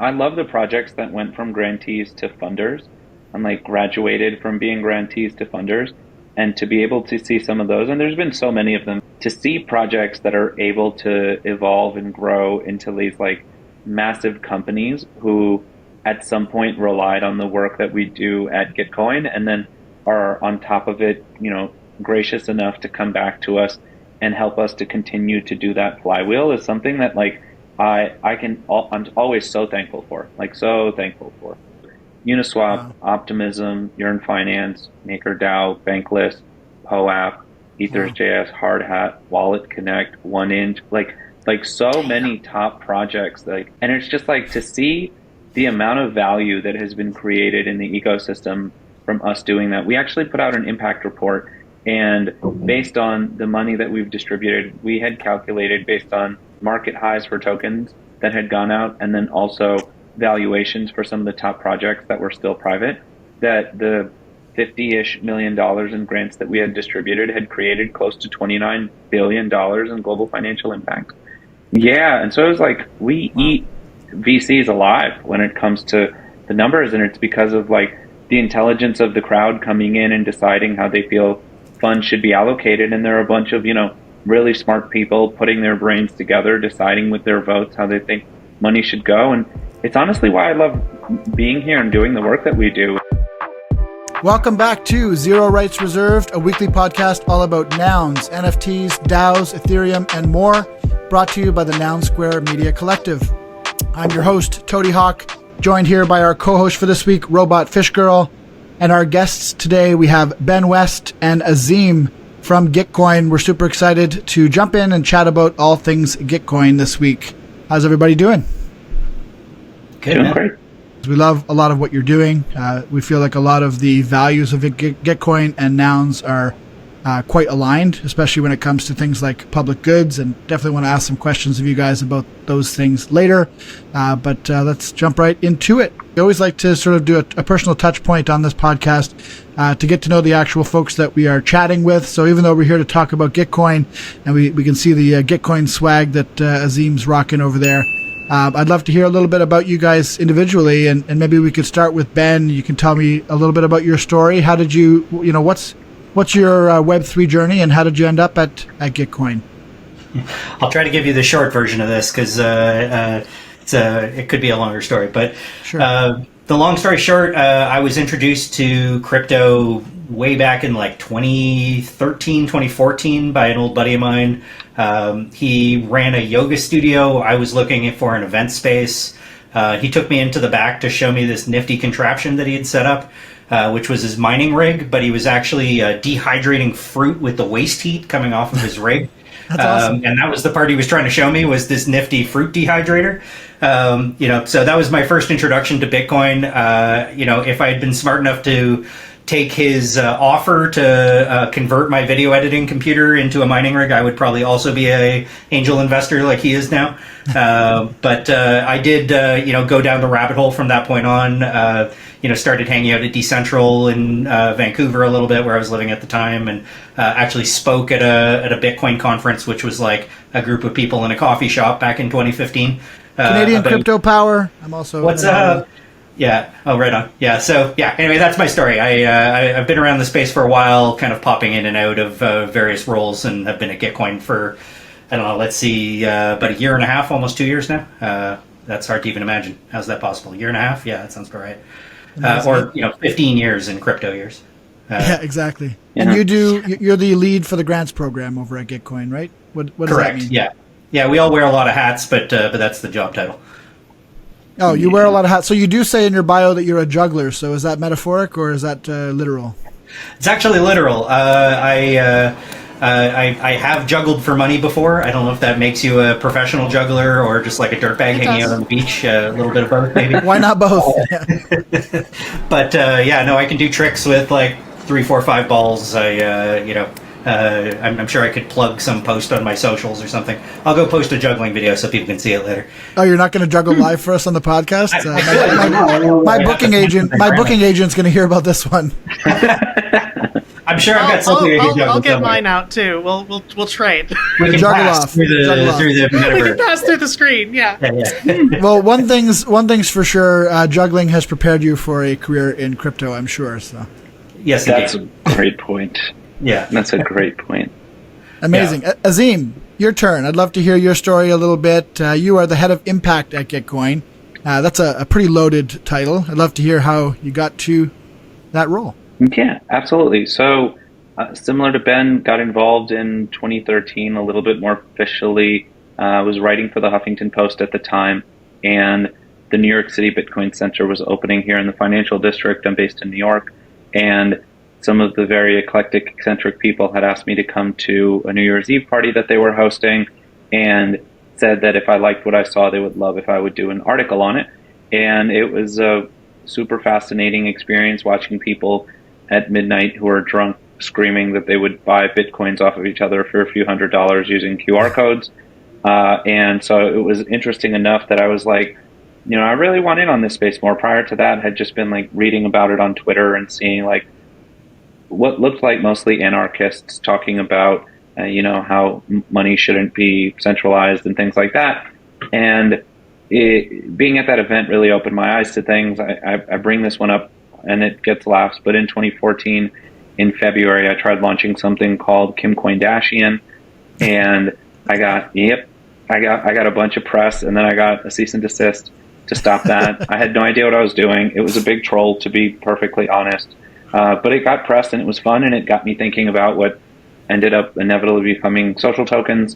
I love the projects that went from grantees to funders and like graduated from being grantees to funders, and to be able to see some of those, and there's been so many of them, to see projects that are able to evolve and grow into these like massive companies who at some point relied on the work that we do at Gitcoin and then are on top of it, gracious enough to come back to us and help us to continue to do that flywheel is something that like I'm always so thankful for, Uniswap, wow. Optimism, Yearn Finance, MakerDAO, Bankless, POAP, Ethers.js, Hard Hat, Wallet Connect, 1inch, like so many top projects, and it's just like to see the amount of value that has been created in the ecosystem from us doing that. We actually put out an impact report, and based on the money that we've distributed, we had calculated based on market highs for tokens that had gone out, and then also valuations for some of the top projects that were still private, that the $50-ish million in grants that we had distributed had created close to $29 billion in global financial impact. Yeah, and so it was like we eat VCs alive when it comes to the numbers, and it's because of like the intelligence of the crowd coming in and deciding how they feel funds should be allocated, and there are a bunch of really smart people putting their brains together, deciding with their votes how they think money should go. And it's honestly why I love being here and doing the work that we do. Welcome back to Zero Rights Reserved, a weekly podcast all about nouns, NFTs, DAOs, Ethereum, and more, brought to you by the Noun Square Media Collective. I'm your host, Toady Hawk, joined here by our co-host for this week, Robotfishgirl, and our guests today, we have Ben West and Azeem from Gitcoin. We're super excited to jump in and chat about all things Gitcoin this week. How's everybody doing? Good, man. Great. We love a lot of what you're doing. We feel like a lot of the values of Gitcoin and nouns are quite aligned, especially when it comes to things like public goods, and definitely want to ask some questions of you guys about those things later. But let's jump right into it. We always like to sort of do a personal touch point on this podcast to get to know the actual folks that we are chatting with. So even though we're here to talk about Gitcoin, and we can see the Gitcoin swag that Azeem's rocking over there, I'd love to hear a little bit about you guys individually, and maybe we could start with Ben. You can tell me a little bit about your story. How did you, what's your Web3 journey, and how did you end up at Gitcoin? I'll try to give you the short version of this because it could be a longer story. But sure. The long story short, I was introduced to crypto way back in like 2013, 2014 by an old buddy of mine. He ran a yoga studio. I was looking for an event space. He took me into the back to show me this nifty contraption that he had set up, which was his mining rig, but he was actually dehydrating fruit with the waste heat coming off of his rig. That's awesome. And that was the part he was trying to show me, was this nifty fruit dehydrator. So that was my first introduction to Bitcoin. If I had been smart enough to take his offer to convert my video editing computer into a mining rig, I would probably also be a angel investor like he is now. But I did, go down the rabbit hole from that point on. Started hanging out at Decentral in Vancouver a little bit, where I was living at the time, and actually spoke at a Bitcoin conference, which was like a group of people in a coffee shop back in 2015. Canadian Crypto Power. I'm also. What's up? Yeah. Oh, right on. Yeah. So, yeah. Anyway, that's my story. I've been around the space for a while, kind of popping in and out of various roles, and have been at Gitcoin for, I don't know, let's see, about a year and a half, almost 2 years now. That's hard to even imagine. How's that possible? A year and a half? Yeah, that sounds about right. Or 15 years in crypto years. Yeah, exactly. And you're the lead for the grants program over at Gitcoin, right? What does Correct. that mean? Yeah. Yeah, we all wear a lot of hats, but that's the job title. Oh, you wear a lot of hats. So you do say in your bio that you're a juggler. So is that metaphoric or is that literal? It's actually literal. I have juggled for money before. I don't know if that makes you a professional juggler or just like a dirtbag hanging out on the beach. A little bit of both, maybe. Why not both? But I can do tricks with like 3, 4, 5 balls. I'm sure I could plug some post on my socials or something. I'll go post a juggling video so people can see it later. Oh, you're not going to juggle live for us on the podcast? My booking agent's going to hear about this one. I I'm sure I've got something I can juggle. I'll get somewhere. mine out too. We'll trade. We can Juggle pass off. through the We can metaverse. pass through the screen. Yeah. Yeah. Well, one thing's for sure. Juggling has prepared you for a career in crypto, I'm sure. So Yes, That's indeed. a great point. Yeah. That's a great point. amazing. Azeem, your turn. I'd love to hear your story a little bit. You are the head of impact at Gitcoin. That's a pretty loaded title. I'd love to hear how you got to that role. Yeah, absolutely. So, similar to Ben, got involved in 2013 a little bit more officially. I was writing for the Huffington Post at the time, and the New York City Bitcoin Center was opening here in the financial district. I'm based in New York, and some of the very eclectic, eccentric people had asked me to come to a New Year's Eve party that they were hosting, and said that if I liked what I saw, they would love if I would do an article on it. And it was a super fascinating experience watching people at midnight who are drunk screaming that they would buy Bitcoins off of each other for a few $100s using QR codes. And so it was interesting enough that I was like, I really want in on this space more. Prior to that, I had just been like reading about it on Twitter and seeing like what looked like mostly anarchists talking about, how money shouldn't be centralized and things like that. And being at that event really opened my eyes to things. I bring this one up and it gets laughs, but in 2014, in February, I tried launching something called Gitcoin, and I got a bunch of press, and then I got a cease and desist to stop that. I had no idea what I was doing. It was a big troll, to be perfectly honest. But it got pressed, and it was fun, and it got me thinking about what ended up inevitably becoming social tokens.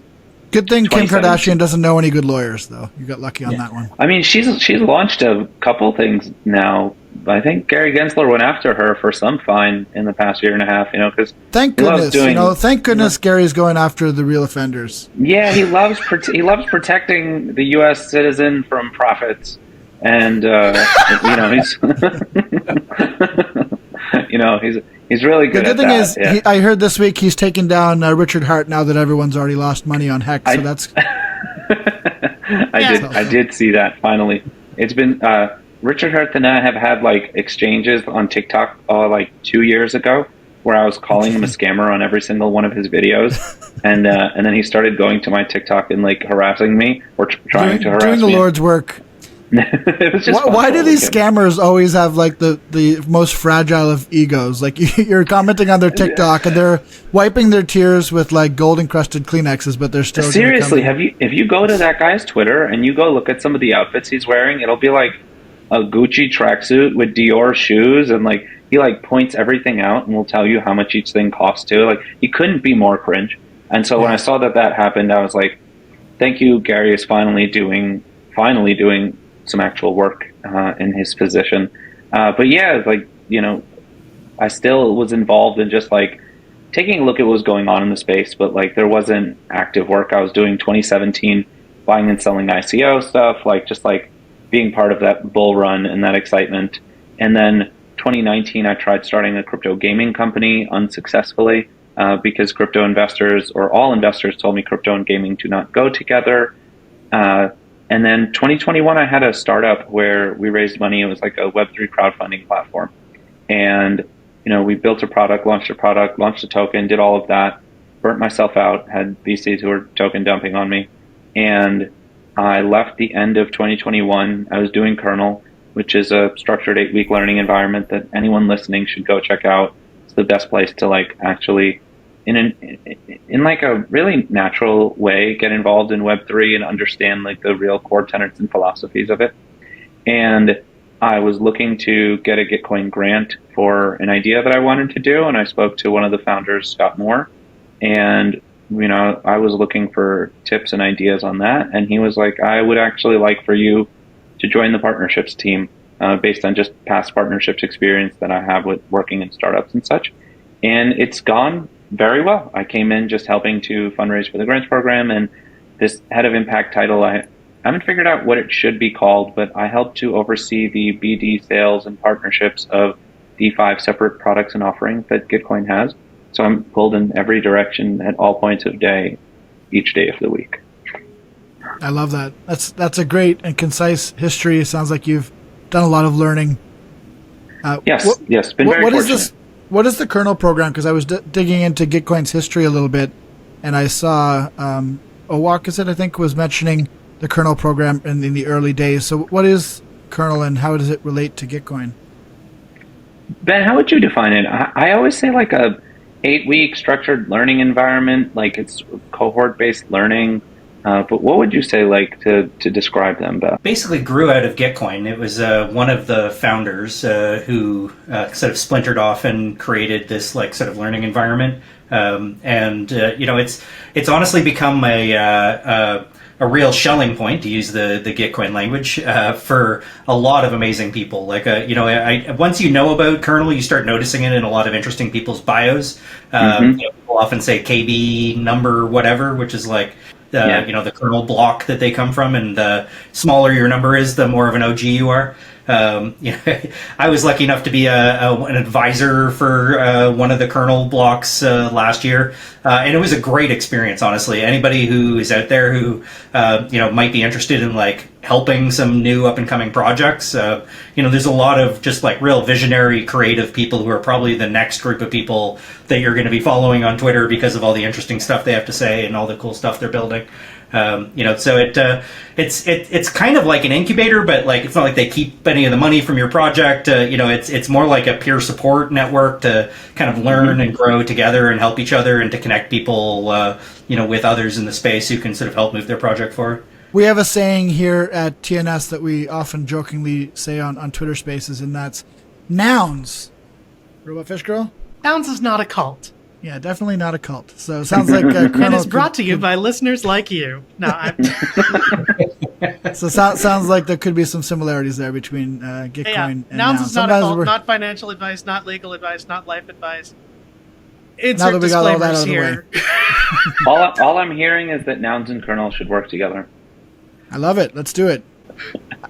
Good thing Kim Kardashian doesn't know any good lawyers, though. You got lucky on that one. I mean, she's launched a couple things now. I think Gary Gensler went after her for some fine in the past year and a half, because thank goodness, thank goodness Gary's going after the real offenders. Yeah, he loves protecting the U.S. citizen from profits, and he's really good. The good thing is, I heard this week he's taken down Richard Heart now that everyone's already lost money on Hex. So that's. I did see that finally. It's been. Richard Heart and I have had like exchanges on TikTok 2 years ago where I was calling him a scammer on every single one of his videos, and then he started going to my TikTok and like harassing me or trying to harass me. Doing the Lord's work. It was just why do these scammers always have like the most fragile of egos? Like you're commenting on their TikTok and they're wiping their tears with like gold encrusted Kleenexes, but they're still seriously. If you go to that guy's Twitter and you go look at some of the outfits he's wearing, it'll be like a Gucci tracksuit with Dior shoes, and like he like points everything out and will tell you how much each thing costs too. Like he couldn't be more cringe. And so when I saw that happened, I was like, thank you, Gary is finally doing some actual work in his position. But yeah, I still was involved in just like taking a look at what was going on in the space, but like there wasn't active work. I was doing 2017 buying and selling ICO stuff, like being part of that bull run and that excitement. And then 2019, I tried starting a crypto gaming company unsuccessfully because crypto investors, or all investors, told me crypto and gaming do not go together. And then 2021, I had a startup where we raised money. It was like a Web3 crowdfunding platform. And, we built a product, launched a token, did all of that, burnt myself out, had VCs who were token dumping on me. And I left the end of 2021. I was doing Kernel, which is a structured 8-week learning environment that anyone listening should go check out. It's the best place to like actually, in like a really natural way, get involved in Web3 and understand like the real core tenets and philosophies of it. And I was looking to get a Gitcoin grant for an idea that I wanted to do, and I spoke to one of the founders, Scott Moore, and I was looking for tips and ideas on that, and he was like, I would actually like for you to join the partnerships team based on just past partnerships experience that I have with working in startups and such. And it's gone very well. I came in just helping to fundraise for the grants program, and this head of impact title, I haven't figured out what it should be called, but I help to oversee the BD sales and partnerships of the 5 separate products and offerings that Gitcoin has. So I'm pulled in every direction at all points of day, each day of the week. I love that. That's a great and concise history. It sounds like you've done a lot of learning. Yes, been very fortunate. What is the Kernel program? Because I was digging into Gitcoin's history a little bit, and I saw Owak, is it, I think, was mentioning the Kernel program in the early days. So what is Kernel, and how does it relate to Gitcoin? Ben, how would you define it? I always say like a 8-week structured learning environment, like it's cohort-based learning. But what would you say, like, to describe them, Beth? Basically grew out of Gitcoin. It was one of the founders who sort of splintered off and created this like sort of learning environment. It's honestly become a real Schelling point, to use the Gitcoin language, for a lot of amazing people. Like, once you know about Kernel, you start noticing it in a lot of interesting people's bios. People often say KB number whatever, which is like, the kernel block that they come from, and the smaller your number is, the more of an OG you are. I was lucky enough to be an advisor for one of the kernel blocks last year, and it was a great experience. Honestly, anybody who is out there who might be interested in like helping some new up and coming projects, there's a lot of just like real visionary, creative people who are probably the next group of people that you're going to be following on Twitter because of all the interesting stuff they have to say and all the cool stuff they're building. So it's kind of like an incubator, but like it's not like they keep any of the money from your project. It's more like a peer support network to kind of learn and grow together and help each other, and to connect people, with others in the space who can sort of help move their project forward. We have a saying here at TNS that we often jokingly say on Twitter Spaces, and that's nouns. Robotfishgirl? Nouns is not a cult. Yeah, definitely not a cult. So it sounds like Kernel. And it's brought to you by listeners like you. No, So sounds like there could be some similarities there between Gitcoin and Nouns Nouns. is not a cult, not financial advice, not legal advice, not life advice. Now that we got all that out of the way. all I'm hearing is that Nouns and Kernel should work together. I love it. Let's do it.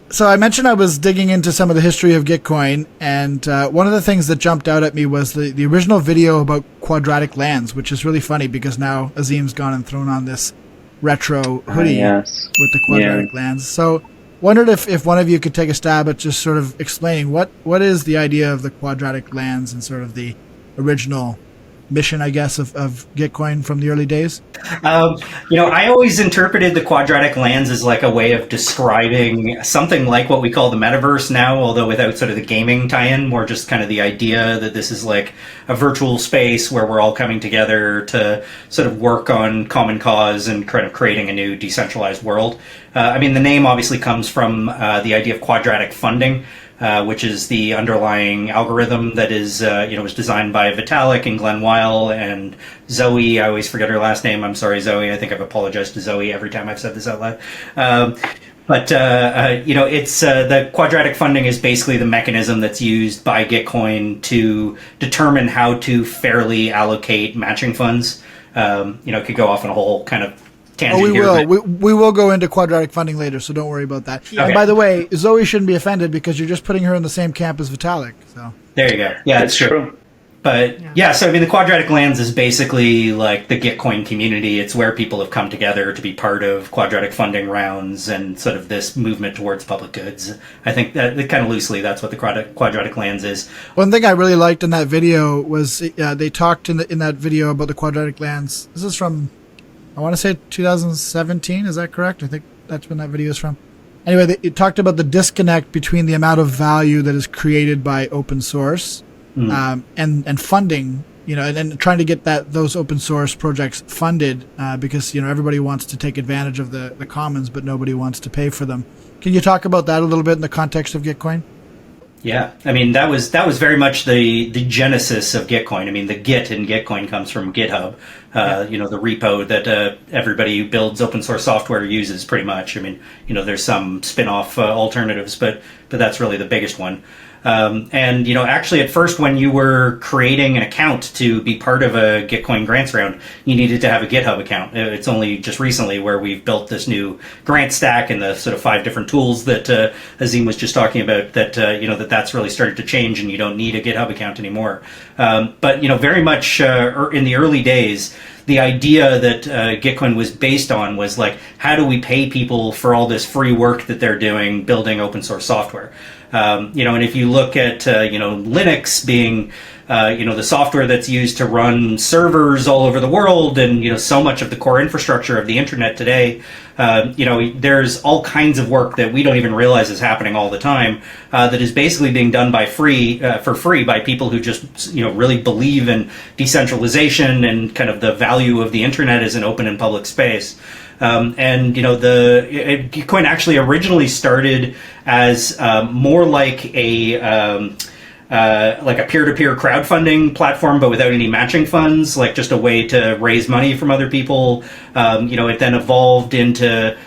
So I mentioned I was digging into some of the history of Gitcoin, and one of the things that jumped out at me was the original video about Quadratic Lands, which is really funny because now Azeem's gone and thrown on this retro hoodie with the Quadratic Lands. So wondered if one of you could take a stab at just sort of explaining what is the idea of the Quadratic Lands and sort of the original mission, I guess, of Gitcoin from the early days? I always interpreted the Quadratic Lands as like a way of describing something like what we call the metaverse now, although without sort of the gaming tie-in, more just kind of the idea that this is like a virtual space where we're all coming together to sort of work on common cause and kind of creating a new decentralized world. The name obviously comes from the idea of quadratic funding, which is the underlying algorithm that is, was designed by Vitalik and Glenn Weil and Zoe. I always forget her last name. I'm sorry, Zoe. I think I've apologized to Zoe every time I've said this out loud. It's the quadratic funding is basically the mechanism that's used by Gitcoin to determine how to fairly allocate matching funds. It could go off on a whole kind of tangent we here. will. We will go into quadratic funding later, so don't worry about that. Okay. And by the way, Zoe shouldn't be offended because you're just putting her in the same camp as Vitalik. So there you go. Yeah, that's true. But the Quadratic Lands is basically like the Gitcoin community. It's where people have come together to be part of quadratic funding rounds and sort of this movement towards public goods. I think that kind of loosely, that's what the Quadratic Lands is. One thing I really liked in that video was they talked in that video about the Quadratic Lands. This is from, I want to say 2017. Is that correct? I think that's when that video is from. Anyway, it talked about the disconnect between the amount of value that is created by open source and funding, and trying to get those open source projects funded because, everybody wants to take advantage of the commons, but nobody wants to pay for them. Can you talk about that a little bit in the context of Gitcoin? Yeah, that was very much the genesis of Gitcoin. The Git in Gitcoin comes from GitHub, the repo that everybody who builds open source software uses pretty much. There's some spin-off alternatives, but that's really the biggest one. Actually at first when you were creating an account to be part of a Gitcoin grants round, you needed to have a GitHub account. It's only just recently where we've built this new grant stack and the sort of 5 different tools that Azeem was just talking about that's really started to change and you don't need a GitHub account anymore. Very much in the early days, the idea that Gitcoin was based on was like, how do we pay people for all this free work that they're doing building open source software? And if you look at Linux being the software that's used to run servers all over the world, and so much of the core infrastructure of the internet today, there's all kinds of work that we don't even realize is happening all the time that is basically being done for free by people who just really believe in decentralization and kind of the value of the internet as an open and public space. Gitcoin actually originally started as more like a peer-to-peer crowdfunding platform, but without any matching funds, like just a way to raise money from other people. It then evolved into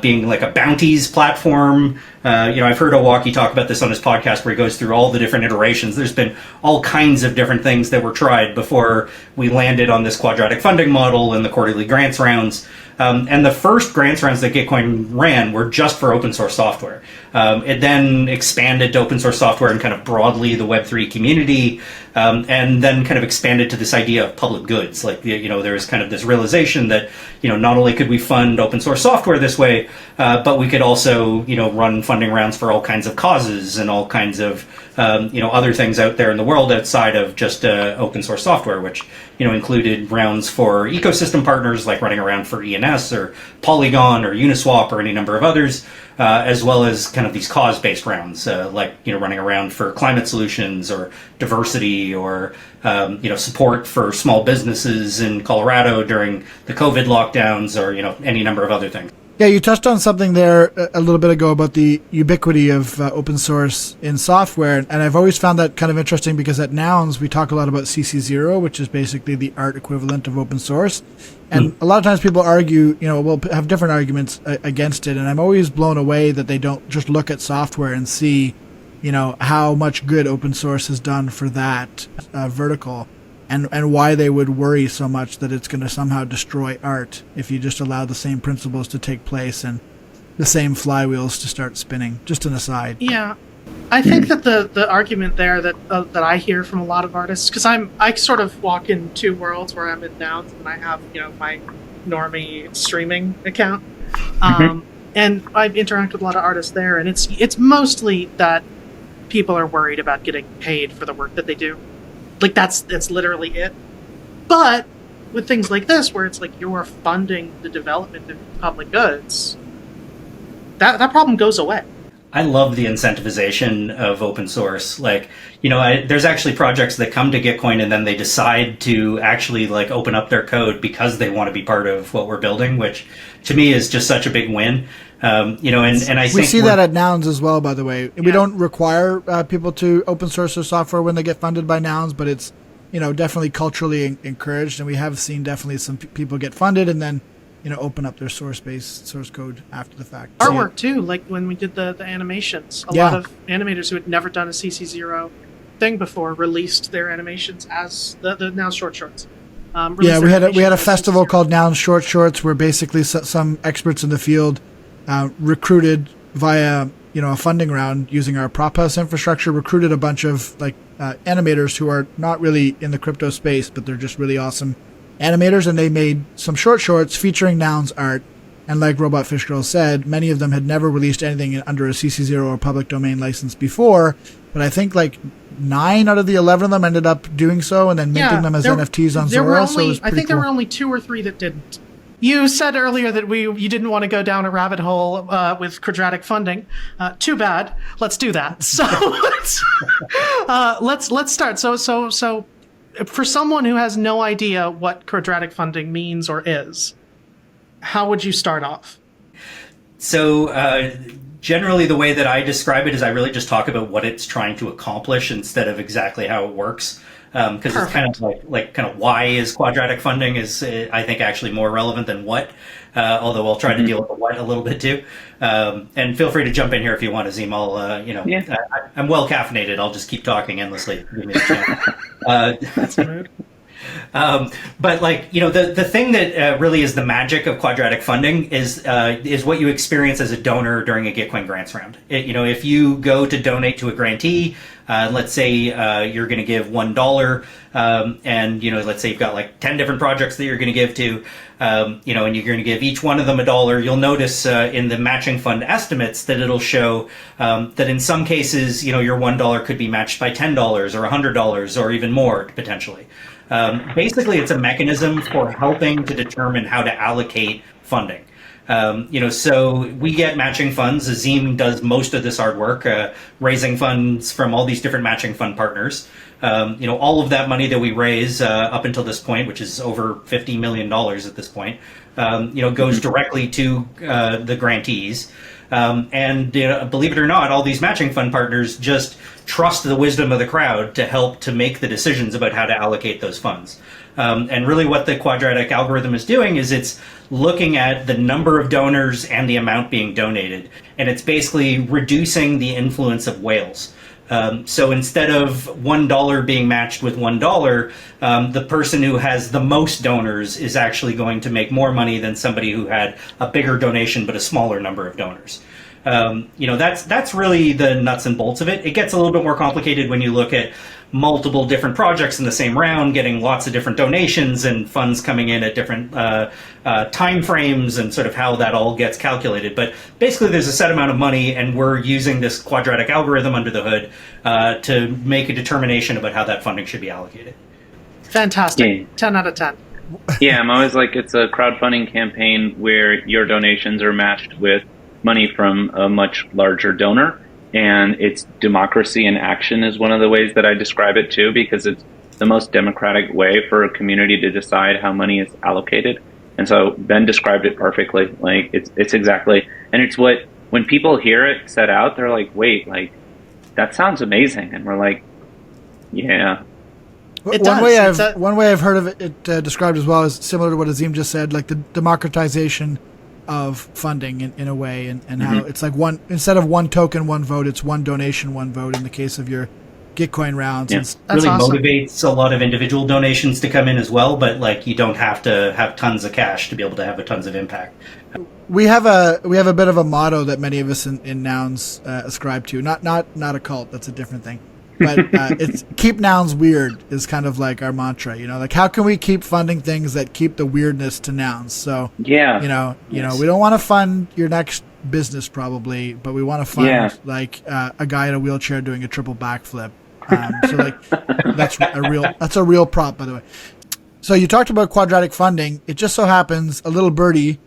being like a bounties platform. I've heard Owaki talk about this on his podcast where he goes through all the different iterations. There's been all kinds of different things that were tried before we landed on this quadratic funding model and the quarterly grants rounds. And the first grants rounds that Gitcoin ran were just for open source software. It then expanded to open source software and kind of broadly the Web3 community, and then kind of expanded to this idea of public goods. Like, there was kind of this realization that, not only could we fund open source software this way, but we could also, run funding rounds for all kinds of causes and all kinds of, other things out there in the world outside of just open source software, which, included rounds for ecosystem partners like running around for ENS or Polygon or Uniswap or any number of others, as well as kind of these cause-based rounds, like running around for climate solutions or diversity or support for small businesses in Colorado during the COVID lockdowns or any number of other things. Yeah, you touched on something there a little bit ago about the ubiquity of open source in software, and I've always found that kind of interesting because at Nouns we talk a lot about CC0, which is basically the art equivalent of open source, and a lot of times people argue, will have different arguments against it, and I'm always blown away that they don't just look at software and see, how much good open source has done for that vertical. And why they would worry so much that it's going to somehow destroy art if you just allow the same principles to take place and the same flywheels to start spinning. Just an aside. Yeah, I think that the argument there that I hear from a lot of artists, because I sort of walk in two worlds where I'm in Nouns and I have my normie streaming account, and I interact with a lot of artists there, and it's mostly that people are worried about getting paid for the work that they do. Like that's literally it. But with things like this, where it's like you're funding the development of public goods, that problem goes away. I love the incentivization of open source. Like, there's actually projects that come to Gitcoin and then they decide to actually like open up their code because they want to be part of what we're building, which to me is just such a big win. And I think we see that at Nouns as well, by the way. We don't require people to open source their software when they get funded by Nouns, but it's, definitely culturally encouraged. And we have seen definitely some people get funded and then, open up their source code after the fact. Artwork too, like when we did the animations. A lot of animators who had never done a CC0 thing before released their animations as the Nouns short shorts. We had a festival called Nouns Short Shorts where basically some experts in the field recruited via a funding round using our prop house infrastructure, recruited a bunch of animators who are not really in the crypto space, but they're just really awesome animators, and they made some short shorts featuring Nouns art. And like Robotfishgirl said, many of them had never released anything under a CC0 or public domain license before, but I think 9 out of the 11 of them ended up doing so and then minting them as NFTs on Zora. I think there were only 2 or 3 that didn't. You said earlier that you didn't want to go down a rabbit hole with quadratic funding. Too bad. Let's do that. So let's start. So for someone who has no idea what quadratic funding means or is, how would you start off? So generally the way that I describe it is I really just talk about what it's trying to accomplish instead of exactly how it works. Because it's kind of like why is quadratic funding is I think actually more relevant than what, although I'll try to deal with the what a little bit too. And feel free to jump in here if you want, Azeem. I'm well caffeinated. I'll just keep talking endlessly. Give me a chance. That's rude. But like, the thing that really is the magic of quadratic funding is what you experience as a donor during a Gitcoin grants round. If you go to donate to a grantee, let's say you're going to give $1, and let's say you've got like 10 different projects that you're going to give to, and you're going to give each one of them $1. You'll notice in the matching fund estimates that it'll show that in some cases, your $1 could be matched by $10 or $100 or even more potentially. Basically, it's a mechanism for helping to determine how to allocate funding. So we get matching funds. Azeem does most of this hard work, raising funds from all these different matching fund partners. All of that money that we raise up until this point, which is over $50 million at this point, goes directly to the grantees. And believe it or not, all these matching fund partners just trust the wisdom of the crowd to help to make the decisions about how to allocate those funds. And really what the quadratic algorithm is doing is it's looking at the number of donors and the amount being donated. And it's basically reducing the influence of whales. So instead of $1 being matched with $1, the person who has the most donors is actually going to make more money than somebody who had a bigger donation but a smaller number of donors. That's really the nuts and bolts of it. It gets a little bit more complicated when you look at multiple different projects in the same round, getting lots of different donations and funds coming in at different time frames and sort of how that all gets calculated. But basically there's a set amount of money and we're using this quadratic algorithm under the hood to make a determination about how that funding should be allocated. Fantastic. Yeah. 10 out of 10. Yeah, I'm always like, it's a crowdfunding campaign where your donations are matched with money from a much larger donor. And it's democracy in action is one of the ways that I describe it too, because it's the most democratic way for a community to decide how money is allocated. And so Ben described it perfectly. Like it's exactly, and it's what, when people hear it set out, they're like, wait, like that sounds amazing. And we're like, yeah. One way I've heard of it described as well is similar to what Azeem just said, like the democratization of funding in a way, and how it's like one, instead of one token, one vote, it's one donation, one vote in the case of your Gitcoin rounds. Yeah. That's really awesome. Motivates a lot of individual donations to come in as well, but like you don't have to have tons of cash to be able to have a tons of impact. We have a bit of a motto that many of us in Nouns ascribe to. Not a cult. That's a different thing. But it's keep Nouns weird is kind of like our mantra. Like how can we keep funding things that keep the weirdness to Nouns? So yeah, we don't want to fund your next business probably, but we want to fund like a guy in a wheelchair doing a triple backflip. So like that's a real prop, by the way. So you talked about quadratic funding. It just so happens a little birdie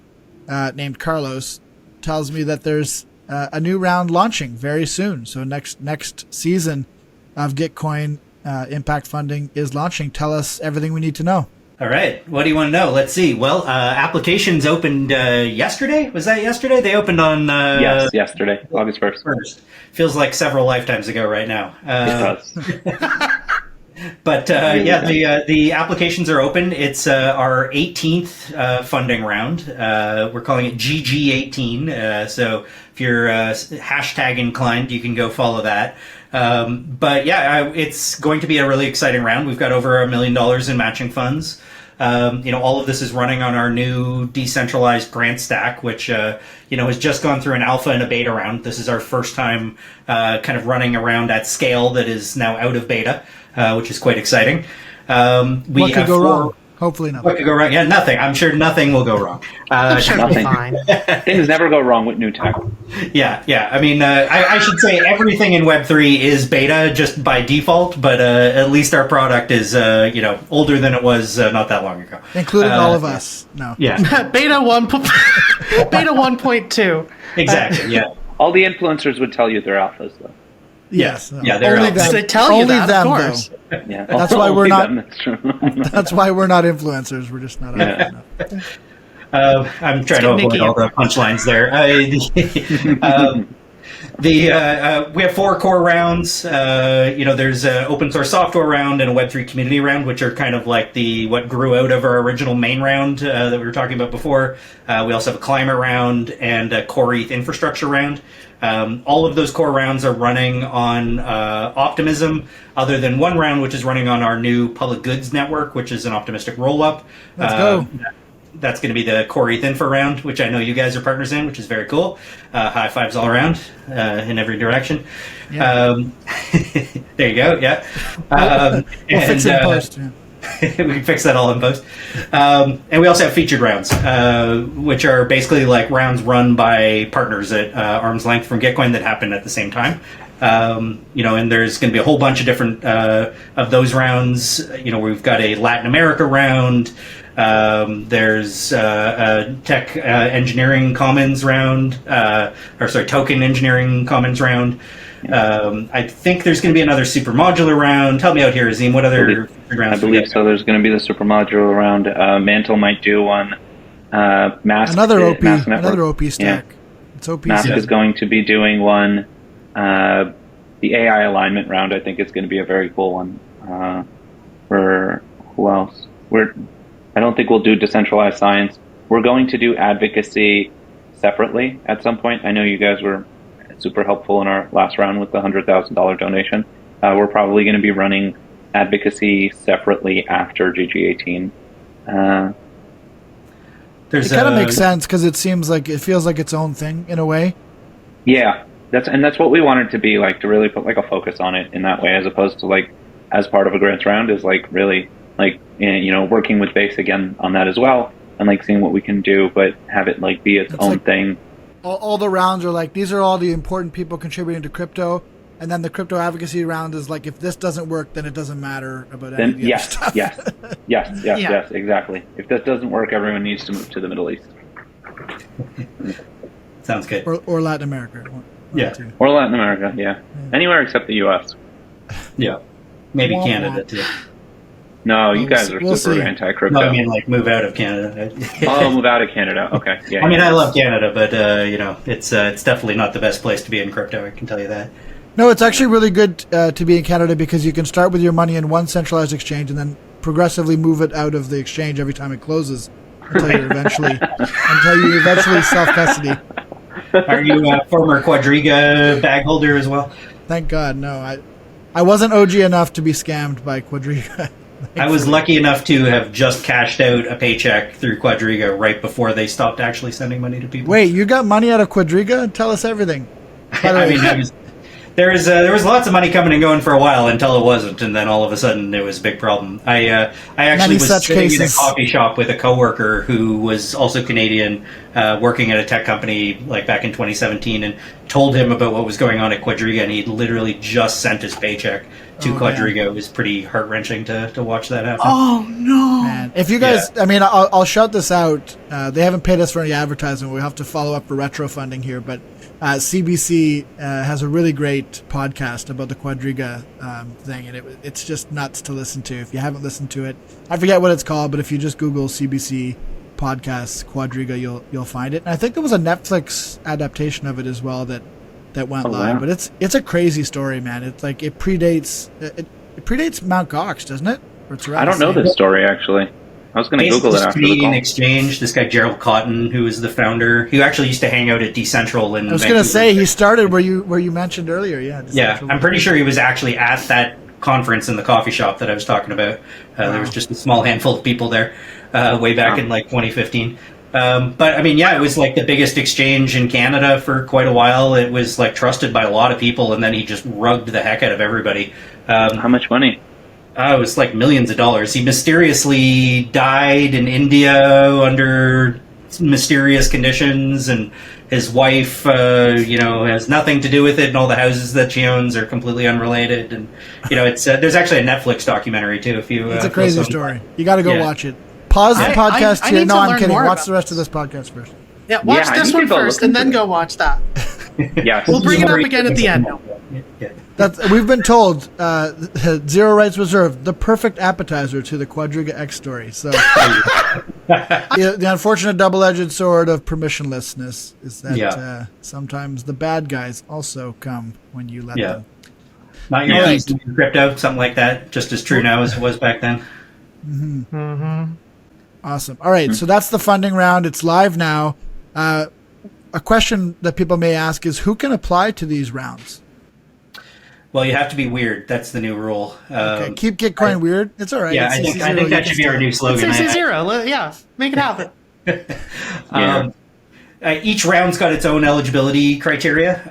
named Carlos tells me that there's a new round launching very soon. So next season of Gitcoin impact funding is launching. Tell us everything we need to know. All right. What do you want to know? Let's see. Well, applications opened yesterday. Was that yesterday? They opened on... yes, yesterday, August 1st. Feels like several lifetimes ago right now. It does. But the applications are open. It's our 18th funding round. We're calling it GG18. So if you're hashtag inclined, you can go follow that. But it's going to be a really exciting round. We've got over $1 million in matching funds. All of this is running on our new decentralized grant stack, which, has just gone through an alpha and a beta round. This is our first time kind of running around at scale that is now out of beta, which is quite exciting. What could go wrong? Hopefully nothing. What could go wrong? Yeah, nothing. I'm sure nothing will go wrong. I'm sure it'll be fine. Things never go wrong with new tech. Yeah. I mean, I should say everything in Web3 is beta just by default, but at least our product is, older than it was not that long ago. Including all of us. No. Yeah. Beta 1.2. Exactly, yeah. All the influencers would tell you they're alphas, though. Yes. Yeah, they're only alphas. them. They tell you only that, them, of course. though. Yeah, That's why we're not. That's true. That's why we're not influencers. We're just not alpha enough. I'm trying to avoid all the punchlines there. We have 4 core rounds. There's an open source software round and a Web3 community round, which are kind of like what grew out of our original main round that we were talking about before. We also have a climate round and a core ETH infrastructure round. All of those core rounds are running on Optimism, other than one round which is running on our new public goods network, which is an optimistic roll-up. Let's go. That's going to be the core ETH Info round, which I know you guys are partners in, which is very cool. High fives all around in every direction. Yeah. There you go. Yeah. We'll fix it in post. Yeah. We can fix that all in post. And we also have featured rounds, which are basically like rounds run by partners at arm's length from Gitcoin that happen at the same time. And there's going to be a whole bunch of different of those rounds. We've got a Latin America round. There's a tech engineering commons round, token engineering commons round. I think there's going to be another super modular round. Help me out here, Azeem. What other rounds? I believe so. There's going to be the super modular round. Mantle might do one. Mask, another OP stack. Yeah. It's OP. Mask is going to be doing one. The AI alignment round, I think, is going to be a very cool one. For who else? I don't think we'll do decentralized science. We're going to do advocacy separately at some point. I know you guys were super helpful in our last round with the $100,000 donation. We're probably going to be running advocacy separately after GG18. It kind of makes sense because it feels like its own thing in a way. Yeah, that's what we want it to be, like, to really put like a focus on it in that way, as opposed to like as part of a grants round is like really like working with base again on that as well, and like seeing what we can do, but have it like be its own thing. All the rounds are like, these are all the important people contributing to crypto, and then the crypto advocacy round is like, if this doesn't work, then it doesn't matter about any of the other stuff. Yes, exactly. If this doesn't work, everyone needs to move to the Middle East. Sounds good. Or Latin America. Or Latin America, yeah. Anywhere except the U.S. Yeah. Maybe Canada, too. No, you guys are super anti-crypto. No, I mean, like, move out of Canada. Move out of Canada. Okay. Yeah. I mean, I love Canada, but it's definitely not the best place to be in crypto. I can tell you that. No, it's actually really good to be in Canada because you can start with your money in one centralized exchange and then progressively move it out of the exchange every time it closes until you eventually self-custody. Are you a former Quadriga bag holder as well? Thank God, no. I wasn't OG enough to be scammed by Quadriga. I was lucky enough to have just cashed out a paycheck through Quadriga right before they stopped actually sending money to people. Wait, you got money out of Quadriga? Tell us everything. There was lots of money coming and going for a while until it wasn't, and then all of a sudden it was a big problem. I actually was sitting in a coffee shop with a coworker who was also Canadian, working at a tech company like back in 2017, and told him about what was going on at Quadriga, and he literally just sent his paycheck to Quadriga. Man. It was pretty heart-wrenching to watch that happen. Oh, no. Man. If you guys, I mean, I'll shout this out. They haven't paid us for any advertising. We'll have to follow up for retro funding here, but CBC has a really great podcast about the Quadriga thing, and it's just nuts to listen to. If you haven't listened to it, I forget what it's called, but if you just Google CBC podcasts Quadriga, you'll find it. And I think there was a Netflix adaptation of it as well that went live. Wow. But it's a crazy story, man. It's like it predates Mt. Gox, doesn't it? I don't know this story actually. I was going to Google it after Canadian the call. Exchange, this guy Gerald Cotton, who was the founder, who actually used to hang out at Decentral in I was going to say, he started where you mentioned earlier, yeah. Yeah, I'm pretty sure he was actually at that conference in the coffee shop that I was talking about. Wow. There was just a small handful of people there way back in like 2015. But I mean, yeah, it was like the biggest exchange in Canada for quite a while. It was like trusted by a lot of people, and then he just rugged the heck out of everybody. How much money? It was like millions of dollars. He mysteriously died in India under mysterious conditions, and his wife, has nothing to do with it, and all the houses that she owns are completely unrelated. And it's there's actually a Netflix documentary too. It's a crazy story. You got to go watch it. Pause the podcast here. No, I'm kidding. Watch the rest of this podcast first. Yeah, watch this one first, and then go watch that. Yes, we'll bring it up again at the end. We've been told zero rights reserved, the perfect appetizer to the Quadriga X story. So The unfortunate double-edged sword of permissionlessness is that sometimes the bad guys also come when you let them. Not your keys in crypto, something like that. Just as true now as it was back then. Awesome. All right, so that's the funding round. It's live now. A question that people may ask is, who can apply to these rounds? Well, you have to be weird. That's the new rule. Okay, keep Gitcoin weird. It's all right. Yeah, I think that should be our new slogan. It's zero. Yeah, make it happen. Each round's got its own eligibility criteria.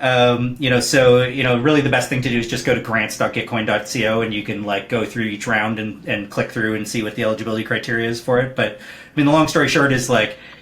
So really the best thing to do is just go to grants.gitcoin.co and you can go through each round and click through and see what the eligibility criteria is for it. But the long story short is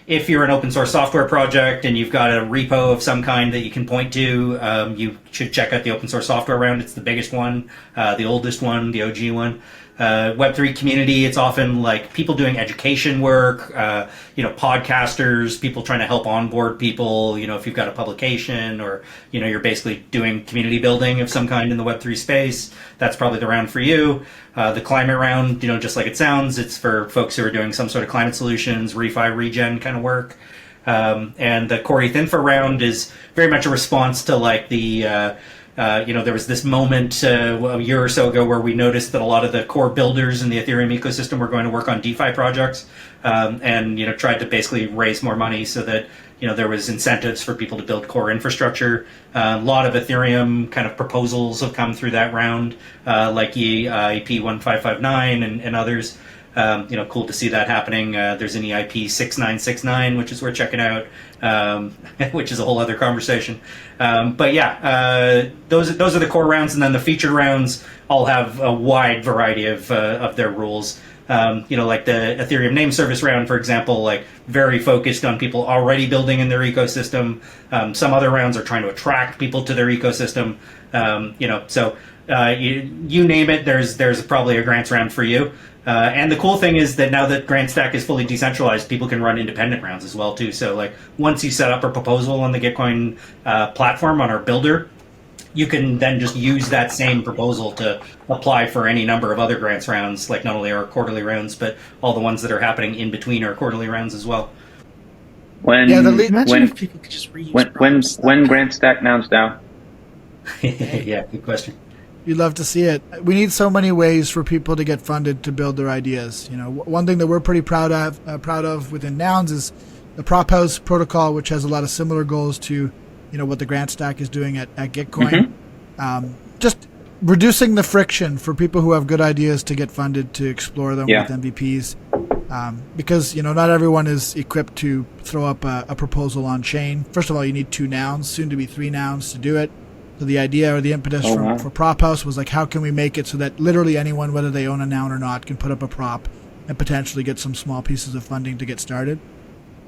if you're an open source software project and you've got a repo of some kind that you can point to, you should check out the open source software round. It's the biggest one, the oldest one, the OG one. Web3 community, it's often people doing education work, podcasters, people trying to help onboard people, if you've got a publication or, you're basically doing community building of some kind in the Web3 space, that's probably the round for you. The climate round, just like it sounds, it's for folks who are doing some sort of climate solutions, refi, regen kind of work. And the Core ETH Infra round is very much a response to there was this moment a year or so ago where we noticed that a lot of the core builders in the Ethereum ecosystem were going to work on DeFi projects, and tried to basically raise more money so that there was incentives for people to build core infrastructure. A lot of Ethereum kind of proposals have come through that round, like EIP 1559 and others. Cool to see that happening. There's an EIP 6969, which is worth checking out, which is a whole other conversation. Those are the core rounds, and then the featured rounds all have a wide variety of their rules. Like the Ethereum name service round, for example, very focused on people already building in their ecosystem. Some other rounds are trying to attract people to their ecosystem. You name it, there's probably a grants round for you. And the cool thing is that now that GrantStack is fully decentralized, people can run independent rounds as well too. So once you set up a proposal on the Gitcoin platform on our builder, you can then just use that same proposal to apply for any number of other grants rounds, not only our quarterly rounds, but all the ones that are happening in between our quarterly rounds as well. Imagine if people could just reuse when GrantStack Nouns DAO? Yeah, good question. You'd love to see it. We need so many ways for people to get funded to build their ideas. One thing that we're pretty proud of within Nouns is the Prop House protocol, which has a lot of similar goals to, what the GrantStack is doing at Gitcoin. Just reducing the friction for people who have good ideas to get funded to explore them with MVPs. Because, not everyone is equipped to throw up a proposal on chain. First of all, you need 2 nouns, soon to be 3 nouns to do it. So the idea or the impetus for Prop House was how can we make it so that literally anyone, whether they own a noun or not, can put up a prop and potentially get some small pieces of funding to get started.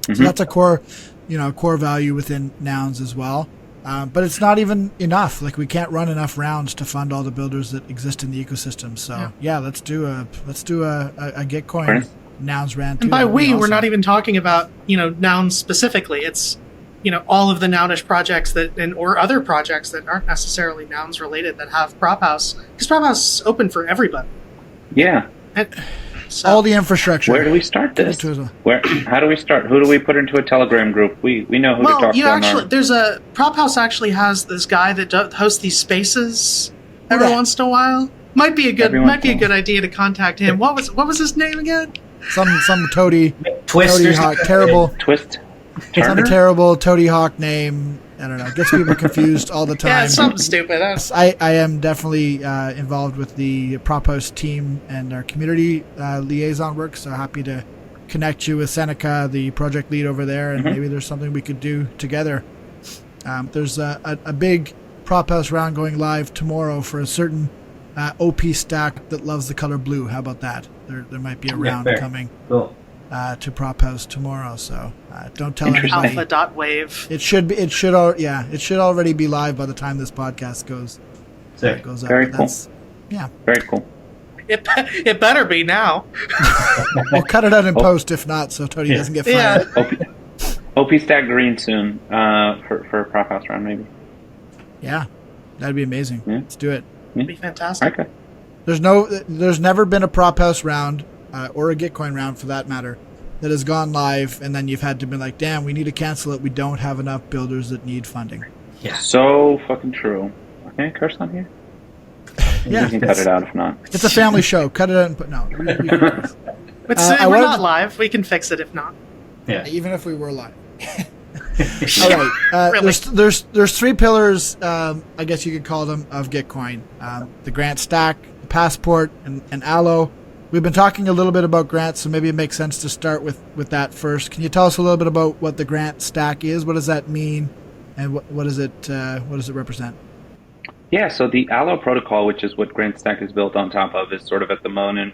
So that's a core value within Nouns as well. But it's not even enough. We can't run enough rounds to fund all the builders that exist in the ecosystem. So let's do a Gitcoin Nouns round too. And by we're not even talking about nouns specifically. It's all of the nounish projects or other projects that aren't necessarily nouns related that have Prop House, because Prop House is open for everybody. Yeah. So, all the infrastructure. Where do we start this? How do we start? Who do we put into a Telegram group? We know who to talk to. There's a Prop House actually has this guy that hosts these spaces every once in a while. Might be a good idea to contact him. What was his name again? Some Toady Hawk, terrible Twist. Some terrible Toady Hawk name. I don't know. Gets people confused all the time. Yeah, it's something stupid. I am definitely involved with the Prop House team and our community liaison work, so happy to connect you with Seneca, the project lead over there, and maybe there's something we could do together. There's a big Prop House round going live tomorrow for a certain OP stack that loves the color blue. How about that? There might be a round coming. Cool. To Prop House tomorrow, so don't tell anybody. Alpha.wave. It should already be live by the time this podcast goes up. Very cool. Very cool. It better be now. We'll cut it out in post if not, so Toady doesn't get fired. OP stack green soon for Prop House round maybe. Yeah, that'd be amazing. Yeah. Let's do it. It'd be fantastic. Okay. There's never been a Prop House round or a Gitcoin round for that matter that has gone live, and then you've had to be like, damn, we need to cancel it. We don't have enough builders that need funding. Yeah. So fucking true. Can I curse on here? Yeah, You can cut it out if not. It's a family show. Cut it out and put no. We're not live. We can fix it if not. Yeah. Even if we were live. All right. Really? There's three pillars, I guess you could call them, of Gitcoin. The grant stack, the passport, and Allo. We've been talking a little bit about grants, so maybe it makes sense to start with that first. Can you tell us a little bit about what the grant stack is? What does that mean, and what does it represent? Yeah, so the Allo protocol, which is what Grant Stack is built on top of, is sort of at the moment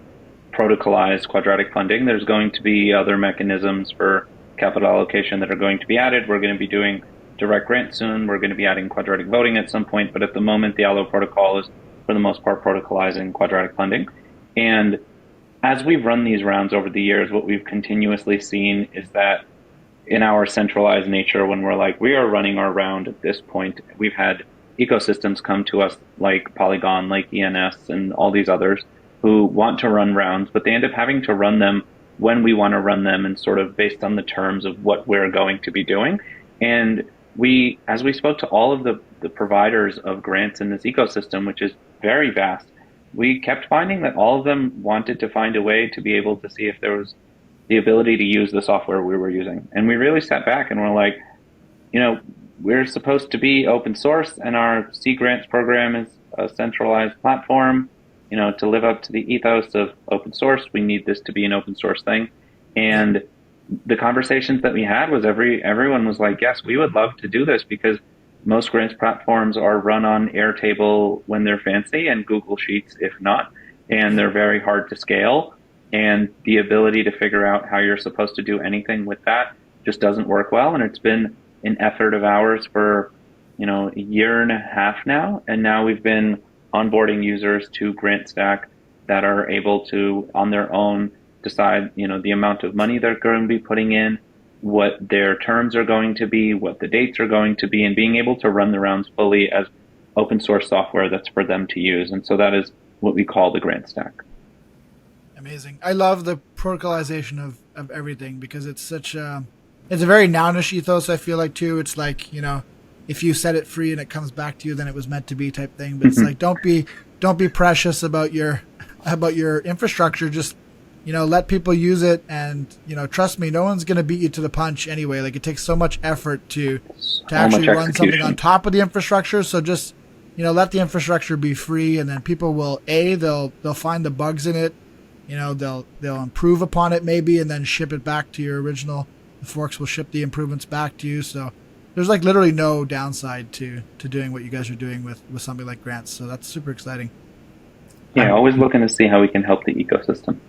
protocolized quadratic funding. There's going to be other mechanisms for capital allocation that are going to be added. We're going to be doing direct grant soon. We're going to be adding quadratic voting at some point, but at the moment the Allo protocol is for the most part protocolizing quadratic funding. And as we've run these rounds over the years, what we've continuously seen is that in our centralized nature, when we're like, we are running our round at this point, we've had ecosystems come to us like Polygon, like ENS, and all these others who want to run rounds, but they end up having to run them when we want to run them and sort of based on the terms of what we're going to be doing. And as we spoke to all of the providers of grants in this ecosystem, which is very vast, we kept finding that all of them wanted to find a way to be able to see if there was the ability to use the software we were using. And we really sat back and were like, we're supposed to be open source, and our C Grants program is a centralized platform. To live up to the ethos of open source, we need this to be an open source thing. And the conversations that we had was everyone was like, yes, we would love to do this because most grants platforms are run on Airtable when they're fancy and Google Sheets if not, and they're very hard to scale. And the ability to figure out how you're supposed to do anything with that just doesn't work well. And it's been an effort of ours for, a year and a half now. And now we've been onboarding users to Grant Stack that are able to, on their own, decide, the amount of money they're going to be putting in, what their terms are going to be, what the dates are going to be, and being able to run the rounds fully as open source software that's for them to use. And so that is what we call the Grant Stack. Amazing. I love the protocolization of everything because it's it's a very nounish ethos, I feel like, too. It's like, if you set it free and it comes back to you, then it was meant to be type thing. But it's like, don't be precious about your infrastructure. Just, let people use it. And, trust me, no one's going to beat you to the punch anyway. Like, it takes so much effort to actually run something on top of the infrastructure. So just, let the infrastructure be free, and then people will, they'll find the bugs in it. They'll improve upon it maybe, and then ship it back to your original. The forks will ship the improvements back to you. So there's like literally no downside to doing what you guys are doing with something like grants. So that's super exciting. Yeah, always looking to see how we can help the ecosystem.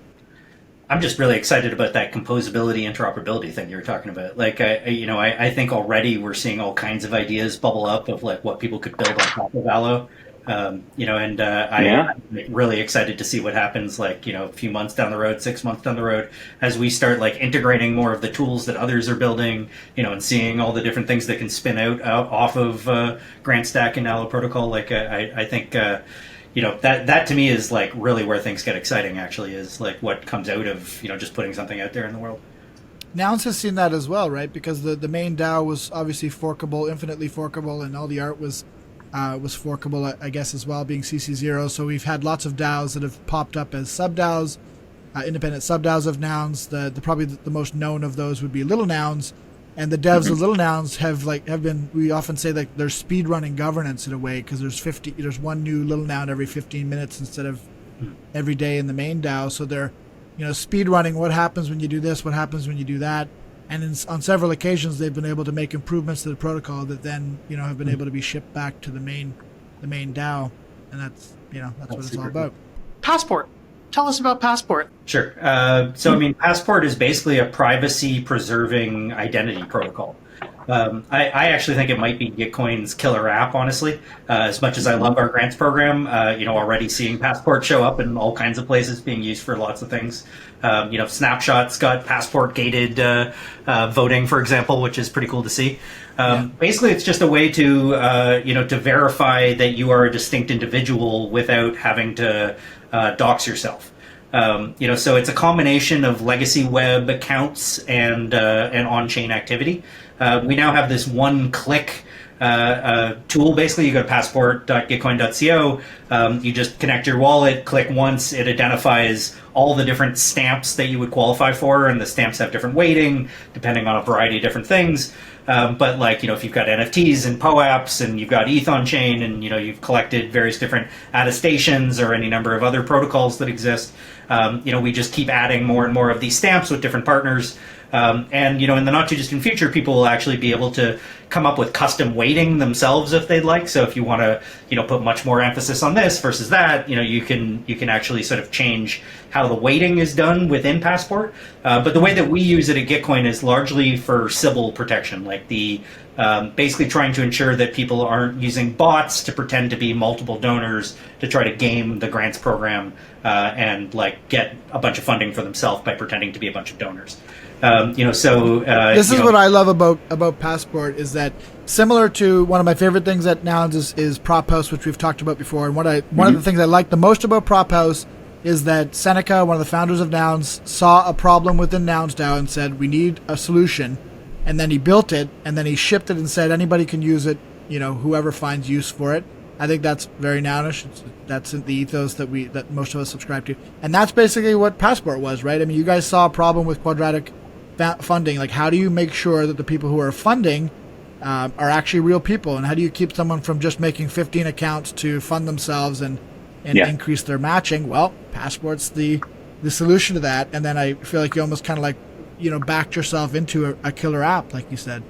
I'm just really excited about that composability, interoperability thing you were talking about. Like, I think already we're seeing all kinds of ideas bubble up of like what people could build on top of Allo. I'm really excited to see what happens, like, a few months down the road, 6 months down the road, as we start like integrating more of the tools that others are building, and seeing all the different things that can spin out off of Grant Stack and Allo protocol. Like, I think, that to me is like really where things get exciting, actually, is like what comes out of, just putting something out there in the world. Nouns has seen that as well, right? Because the main DAO was obviously forkable, infinitely forkable, and all the art was forkable, I guess, as well, being CC0. So we've had lots of DAOs that have popped up as sub-DAOs, independent sub-DAOs of Nouns. The probably the most known of those would be Little Nouns, and the devs of Little Nouns have been. We often say like they're speed running governance in a way because there's one new Little Noun every 15 minutes instead of every day in the main DAO. So they're speed running what happens when you do this, what happens when you do that. And on several occasions, they've been able to make improvements to the protocol that then, have been able to be shipped back to the main DAO, and that's what it's all about. Passport. Tell us about Passport. Sure. Passport is basically a privacy-preserving identity protocol. I actually think it might be Gitcoin's killer app, honestly. As much as I love our grants program, already seeing Passport show up in all kinds of places, being used for lots of things. Snapshot's got Passport-gated voting, for example, which is pretty cool to see. Basically, it's just a way to, to verify that you are a distinct individual without having to dox yourself. So it's a combination of legacy web accounts and on-chain activity. We now have this one-click tool. Basically, you go to passport.gitcoin.co. You just connect your wallet, click once, it identifies all the different stamps that you would qualify for, and the stamps have different weighting depending on a variety of different things. But if you've got NFTs and POAPs and you've got ETH on chain and, you've collected various different attestations or any number of other protocols that exist, we just keep adding more and more of these stamps with different partners. In the not too distant future, people will actually be able to come up with custom weighting themselves if they'd like. So if you want to, put much more emphasis on this versus that, you can actually sort of change how the weighting is done within Passport. But the way that we use it at Gitcoin is largely for Sybil protection, like basically trying to ensure that people aren't using bots to pretend to be multiple donors to try to game the grants program and get a bunch of funding for themselves by pretending to be a bunch of donors. This is what I love about Passport, is that similar to one of my favorite things at Nouns is Prop House, which we've talked about before. And one of the things I like the most about Prop House is that Seneca, one of the founders of Nouns, saw a problem within Nouns DAO and said, we need a solution. And then he built it, and then he shipped it and said, anybody can use it, whoever finds use for it. I think that's very Nounish. That's the ethos that most of us subscribe to. And that's basically what Passport was, right? I mean, you guys saw a problem with Quadratic Funding. Like, how do you make sure that the people who are funding are actually real people? And how do you keep someone from just making 15 accounts to fund themselves and increase their matching? Well, Passport's the solution to that. And then I feel like you almost kind of backed yourself into a killer app, like you said.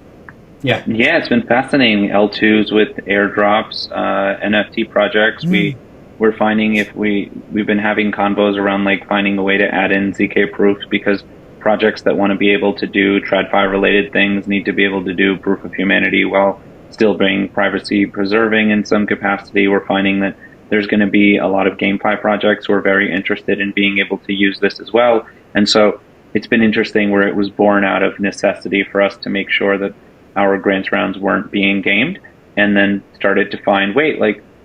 Yeah, it's been fascinating. L2s with airdrops, NFT projects. We're finding we've been having convos around finding a way to add in ZK proofs, because projects that want to be able to do TradFi related things need to be able to do proof of humanity while still being privacy preserving in some capacity. We're finding that there's going to be a lot of GameFi projects who are very interested in being able to use this as well. And so it's been interesting where it was born out of necessity for us to make sure that our grants rounds weren't being gamed, and then started to find,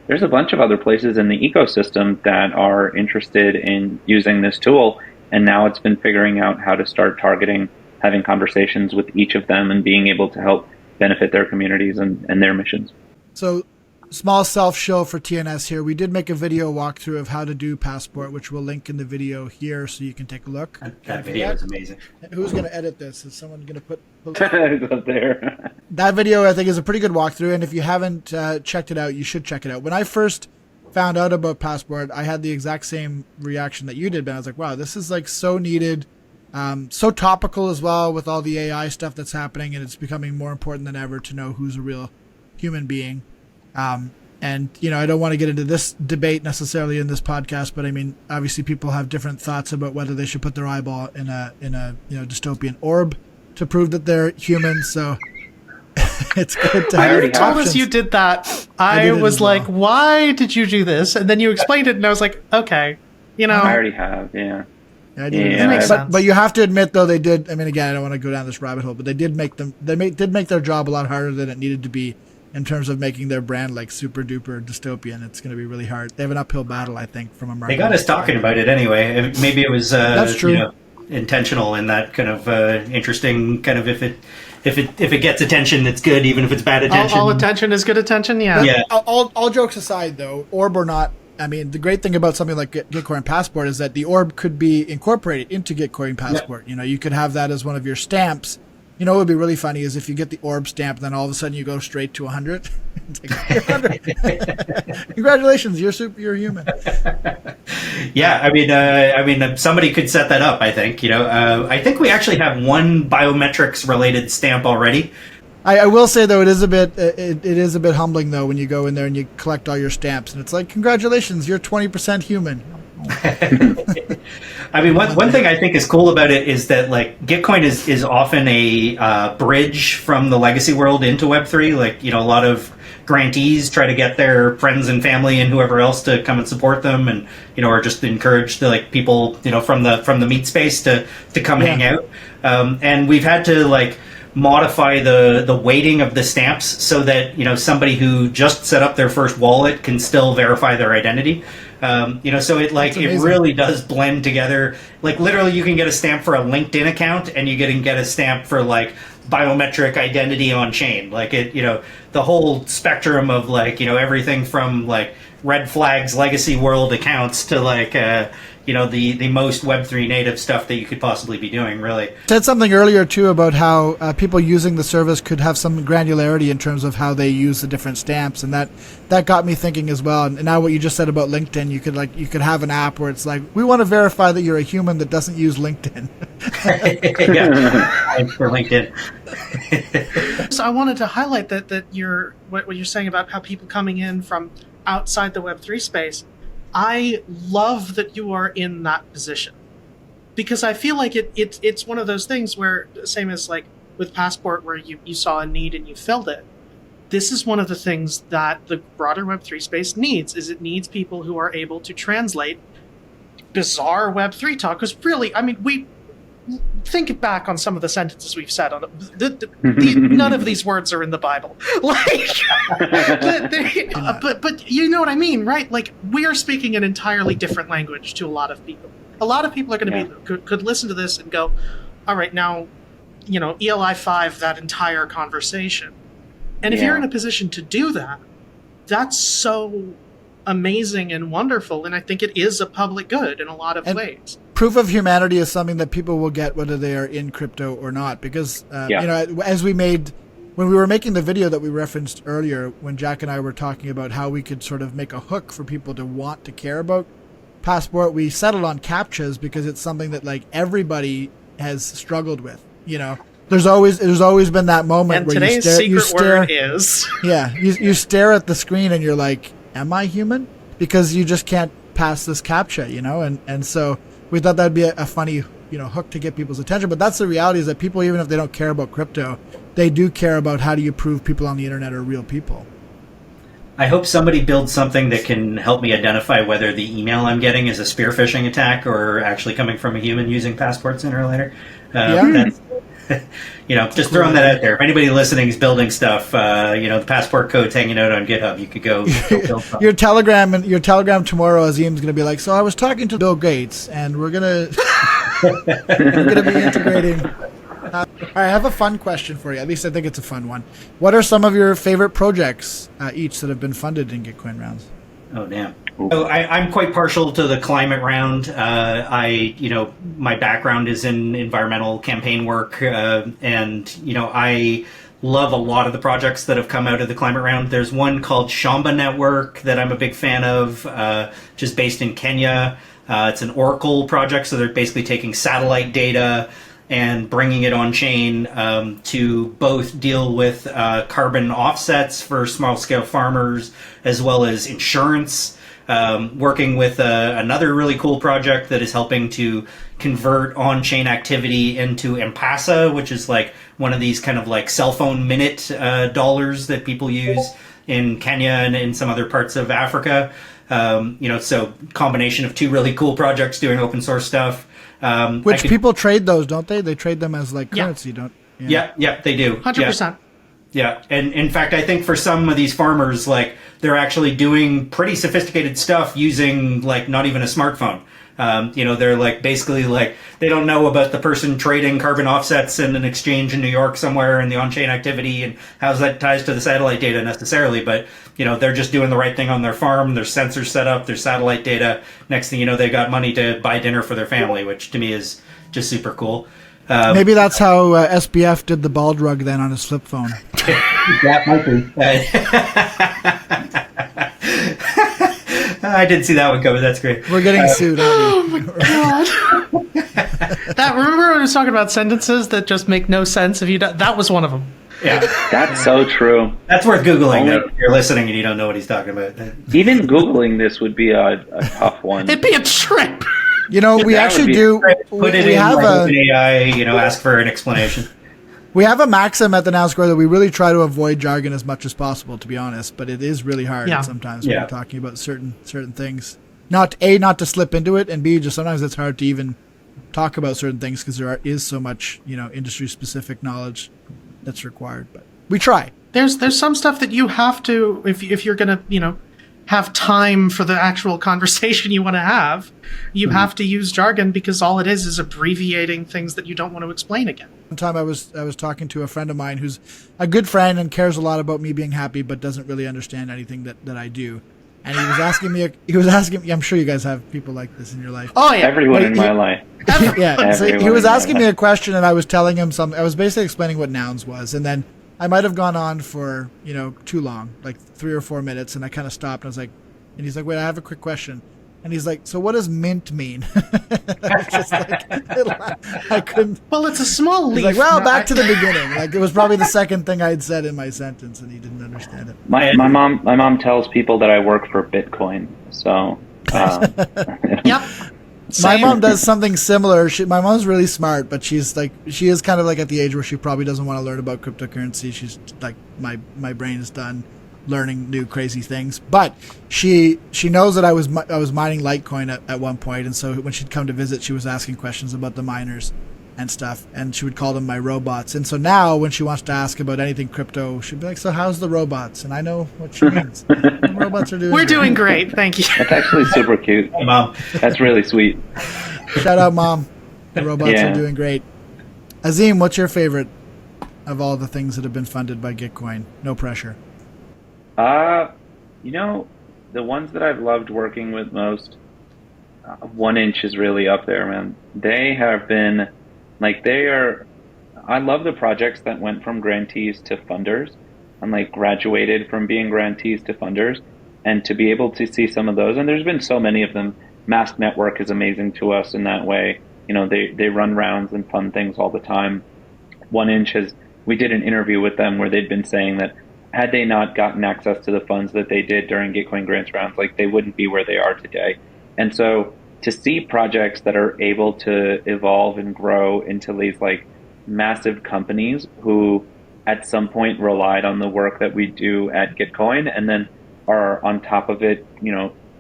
there's a bunch of other places in the ecosystem that are interested in using this tool. And now it's been figuring out how to start targeting, having conversations with each of them and being able to help benefit their communities and their missions. So, small self-show for TNS here. We did make a video walkthrough of how to do Passport, which we'll link in the video here so you can take a look. That video is amazing. Who's going to edit this? Is someone going to put It's up there. That video, I think, is a pretty good walkthrough, and if you haven't checked it out, you should check it out. When I first found out about Passport, I had the exact same reaction that you did, Ben. I was like, wow, this is so needed, so topical as well with all the AI stuff that's happening, and it's becoming more important than ever to know who's a real human being. And I don't want to get into this debate necessarily in this podcast, but I mean, obviously people have different thoughts about whether they should put their eyeball in a dystopian orb to prove that they're human. So it's good to have as soon as you did that, I was like, why did you do this? And then you explained it, and I was like, okay, I already have, yeah. That makes sense. But you have to admit, though, they did. I mean, again, I don't want to go down this rabbit hole, but they did make their job a lot harder than it needed to be in terms of making their brand super duper dystopian. It's going to be really hard. They have an uphill battle, I think, from a market. They got us talking about it anyway. Maybe it was that's true. Intentional in that kind of interesting kind of if it gets attention, it's good, even if it's bad attention. All attention is good attention. Yeah. All jokes aside, though, orb or not, I mean, the great thing about something like Gitcoin Passport is that the orb could be incorporated into Gitcoin Passport. Yeah. You could have that as one of your stamps. What would be really funny is if you get the orb stamp, then all of a sudden you go straight to 100. You're 100. Congratulations, you're human. Yeah, I mean, somebody could set that up. I think. I think we actually have one biometrics related stamp already. I will say though, it is a bit humbling though when you go in there and you collect all your stamps, and it's like, congratulations, you're 20% human. I mean, one thing I think is cool about it is that Gitcoin is often a bridge from the legacy world into Web3. A lot of grantees try to get their friends and family and whoever else to come and support them, and or just encourage people from the meat space to come hang out. And we've had to modify the weighting of the stamps so that, you know, somebody who just set up their first wallet can still verify their identity. You know, so it really does blend together. Like literally you can get a stamp for a LinkedIn account and you can get a stamp for like biometric identity on chain. Like it, you know, the whole spectrum of like, you know, everything from like red flags, legacy world accounts to like, you know, the most Web3 native stuff that you could possibly be doing, really. Said something earlier, too, about how people using the service could have some granularity in terms of how they use the different stamps, and that got me thinking as well. And now what you just said about LinkedIn, you could have an app where it's like, we want to verify that you're a human that doesn't use LinkedIn. Yeah, for LinkedIn. So I wanted to highlight that what you're saying about how people coming in from outside the Web3 space. I love that you are in that position, because I feel like it's one of those things where, same as like with Passport, where you saw a need and you filled it. This is one of the things that the broader Web3 space needs, is it needs people who are able to translate bizarre Web3 talk. Because really, I mean, we think back on some of the sentences we've said on none of these words are in the Bible. Like, but you know what I mean, right? Like, we are speaking an entirely different language to a lot of people. A lot of people are going to could listen to this and go, all right, now, you know, ELI 5, that entire conversation. And if you're in a position to do that, that's so amazing and wonderful. And I think it is a public good in a lot of ways. Proof of humanity is something that people will get whether they are in crypto or not, because you know, when we were making the video that we referenced earlier, when Jack and I were talking about how we could sort of make a hook for people to want to care about Passport, we settled on CAPTCHAS because it's something that like everybody has struggled with. You know, there's always been that moment and where today's secret word is you stare at the screen and you're like, am I human? Because you just can't pass this CAPTCHA, you know, and so we thought that'd be a funny, you know, hook to get people's attention. But that's the reality, is that people, even if they don't care about crypto, they do care about how do you prove people on the internet are real people. I hope somebody builds something that can help me identify whether the email I'm getting is a spear phishing attack or actually coming from a human using Passport sooner or later. That's, you know, just throwing that out there. If anybody listening is building stuff, you know, the Passport code's hanging out on GitHub. You could go build something. Your Telegram tomorrow, Azeem's going to be like, so I was talking to Bill Gates, and we're going to be integrating. All right, I have a fun question for you. At least I think it's a fun one. What are some of your favorite projects each that have been funded in Gitcoin rounds? Oh, damn. So I'm quite partial to the climate round. You know, my background is in environmental campaign work, and, you know, I love a lot of the projects that have come out of the climate round. There's one called Shamba Network that I'm a big fan of, just based in Kenya. It's an Oracle project, so they're basically taking satellite data and bringing it on chain to both deal with carbon offsets for small-scale farmers, as well as insurance. Working with another really cool project that is helping to convert on-chain activity into M-Pesa, which is like one of these kind of like cell phone minute dollars that people use in Kenya and in some other parts of Africa. You know, so combination of two really cool projects doing open source stuff. Which people trade those, don't they? They trade them as like currency, don't? Yeah, they do. 100%. Yeah, and in fact, I think for some of these farmers, like, they're actually doing pretty sophisticated stuff using, like, not even a smartphone. You know, they're like, basically like, they don't know about the person trading carbon offsets in an exchange in New York somewhere and the on-chain activity and how that ties to the satellite data necessarily, but, you know, they're just doing the right thing on their farm, their sensors set up, their satellite data. Next thing you know, they got money to buy dinner for their family, which to me is just super cool. Maybe that's how SBF did the ball drug then on his flip phone. That might be. I didn't see that one coming. That's great. We're getting sued. Oh my god! Remember when I was talking about sentences that just make no sense? That was one of them. Yeah, that's so true. That's worth Googling if you're listening and you don't know what he's talking about. Even Googling this would be a tough one. It'd be a trip. You know, we actually do. Put it in like AI. You know, ask for an explanation. We have a maxim at the Noun Square that we really try to avoid jargon as much as possible, to be honest. But it is really hard sometimes when we're talking about certain things. Not to slip into it, and B, just sometimes it's hard to even talk about certain things because there is so much, you know, industry specific knowledge that's required, but we try. There's some stuff that you have to, if you're gonna, have time for the actual conversation you want to have, you have to use jargon, because all it is abbreviating things that you don't want to explain again. One time I was talking to a friend of mine who's a good friend and cares a lot about me being happy, but doesn't really understand anything that I do. And he was asking me, I'm sure you guys have people like this in your life. Oh yeah. Everyone in my life. Yeah. So he was asking me a question, and I was telling him something. I was basically explaining what nouns was, and then I might have gone on for, too long, like 3 or 4 minutes, and I kind of stopped. And I was like, and he's like, wait, I have a quick question. And he's like, so what does mint mean? I was just like, I couldn't. Well, it's a small leaf. He's like, well, back to the beginning. Like, it was probably the second thing I had said in my sentence, and he didn't understand it. My mom tells people that I work for Bitcoin. So. Yep. My mom does something similar. My mom's really smart, but she is kind of like at the age where she probably doesn't want to learn about cryptocurrency. She's like, my brain is done learning new crazy things. But she knows that I was mining Litecoin at one point, and so when she'd come to visit, she was asking questions about the miners and stuff, and she would call them my robots. And so now when she wants to ask about anything crypto, she'd be like, so how's the robots? And I know what she means. The robots are doing We're doing great, thank you. That's actually super cute. Hey, Mom. That's really sweet. Shout out, Mom. The robots are doing great. Azeem, what's your favorite of all the things that have been funded by Gitcoin? No pressure. The ones that I've loved working with most, 1inch is really up there, man. They have been, I love the projects that went from grantees to funders and graduated from being grantees to funders, and to be able to see some of those, and there's been so many of them. Mask Network is amazing to us in that way. They run rounds and fund things all the time. 1inch we did an interview with them where they'd been saying that had they not gotten access to the funds that they did during Gitcoin grants rounds, they wouldn't be where they are today. And so to see projects that are able to evolve and grow into these massive companies who at some point relied on the work that we do at Gitcoin, and then are on top of it,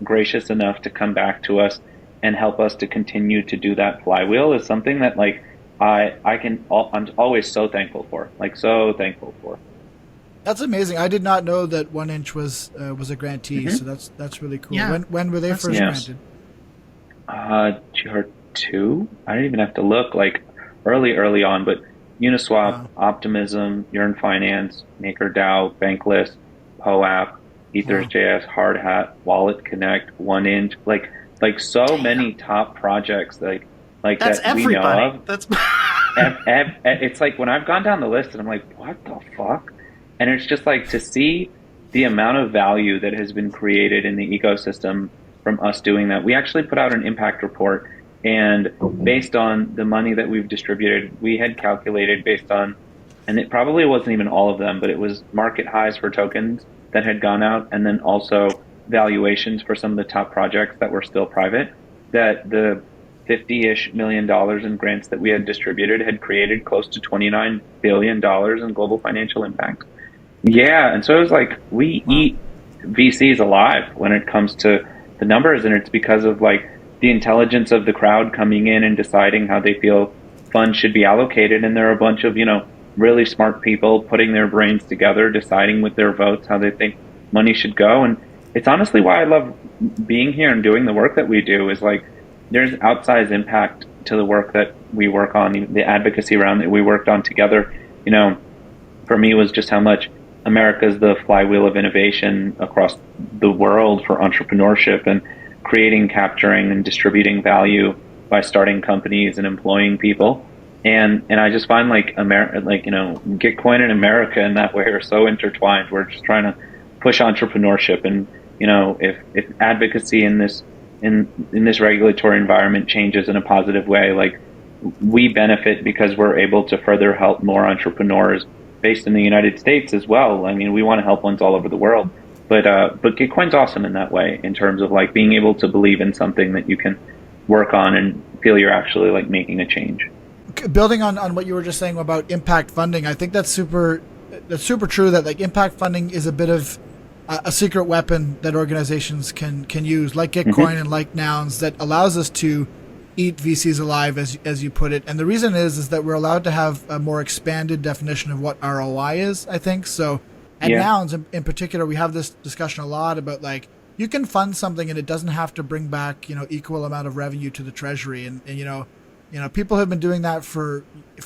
gracious enough to come back to us and help us to continue to do that flywheel, is something that I'm always so thankful for, so thankful for. That's amazing. I did not know that 1inch was a grantee, so that's really cool. Yeah. When were they first granted? GR2? I didn't even have to look, early on, but Uniswap, Optimism, Yearn Finance, MakerDAO, Bankless, POAP, Ethers.js, Hardhat, Wallet Connect, 1inch, so many top projects that's that everybody. we know of. That's it's when I've gone down the list and I'm like, what the fuck? And it's just to see the amount of value that has been created in the ecosystem from us doing that. We actually put out an impact report, and based on the money that we've distributed, we had calculated based on, and it probably wasn't even all of them, but it was market highs for tokens that had gone out, and then also valuations for some of the top projects that were still private, that the $50-ish million in grants that we had distributed had created close to $29 billion in global financial impact. Yeah, and so it was we eat VCs alive when it comes to the numbers, and it's because of the intelligence of the crowd coming in and deciding how they feel funds should be allocated, and there are a bunch of really smart people putting their brains together, deciding with their votes how they think money should go. And it's honestly why I love being here and doing the work that we do, is there's outsized impact to the work that we work on. The advocacy round that we worked on together, for me was just how much America's the flywheel of innovation across the world for entrepreneurship and creating, capturing, and distributing value by starting companies and employing people. And I just find Gitcoin and America in that way are so intertwined. We're just trying to push entrepreneurship, and if advocacy in this regulatory environment changes in a positive way, we benefit because we're able to further help more entrepreneurs based in the United States as well. I mean, we want to help ones all over the world, but Gitcoin's awesome in that way, in terms of being able to believe in something that you can work on and feel you're actually making a change. Building on what you were just saying about impact funding, I think that's super true, that impact funding is a bit of a secret weapon that organizations can use, like Gitcoin and like Nouns, that allows us to eat VCs alive, as you put it. And the reason is that we're allowed to have a more expanded definition of what ROI is, I think. So at Nouns in particular, we have this discussion a lot about like, you can fund something and it doesn't have to bring back, equal amount of revenue to the treasury. And people have been doing that for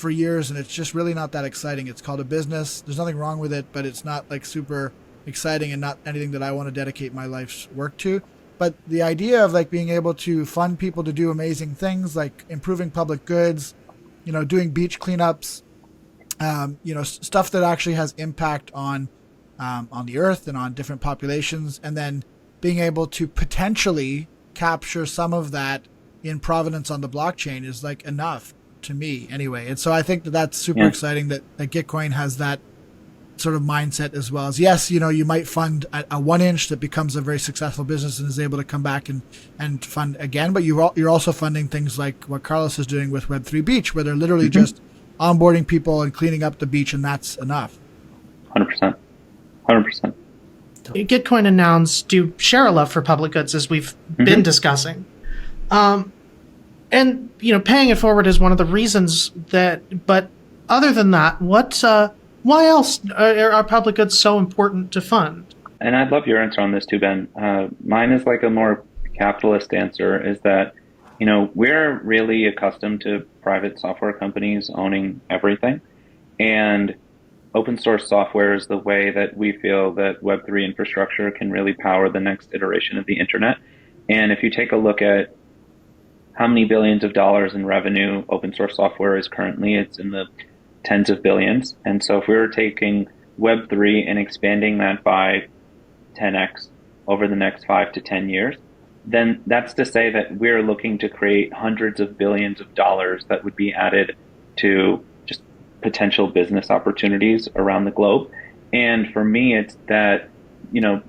years, and it's just really not that exciting. It's called a business. There's nothing wrong with it, but it's not like super exciting and not anything that I want to dedicate my life's work to. But the idea of like being able to fund people to do amazing things like improving public goods, doing beach cleanups, stuff that actually has impact on the earth and on different populations, and then being able to potentially capture some of that in provenance on the blockchain is like enough to me anyway. And so I think that's super exciting that Gitcoin has that sort of mindset as well. As yes, you might fund a 1 inch that becomes a very successful business and is able to come back and fund again, but you're also funding things like what Carlos is doing with Web3 Beach, where they're literally just onboarding people and cleaning up the beach, and that's enough. 100%. Gitcoin and Nouns do share a love for public goods, as we've been discussing. And, paying it forward is one of the reasons but other than that, why else are public goods so important to fund? And I'd love your answer on this too, Ben. Mine is like a more capitalist answer, is that, we're really accustomed to private software companies owning everything. And open source software is the way that we feel that Web3 infrastructure can really power the next iteration of the internet. And if you take a look at how many billions of dollars in revenue open source software is currently, it's in the tens of billions. And so if we were taking Web3 and expanding that by 10x over the next 5 to 10 years, then that's to say that we're looking to create hundreds of billions of dollars that would be added to just potential business opportunities around the globe. And for me, it's that,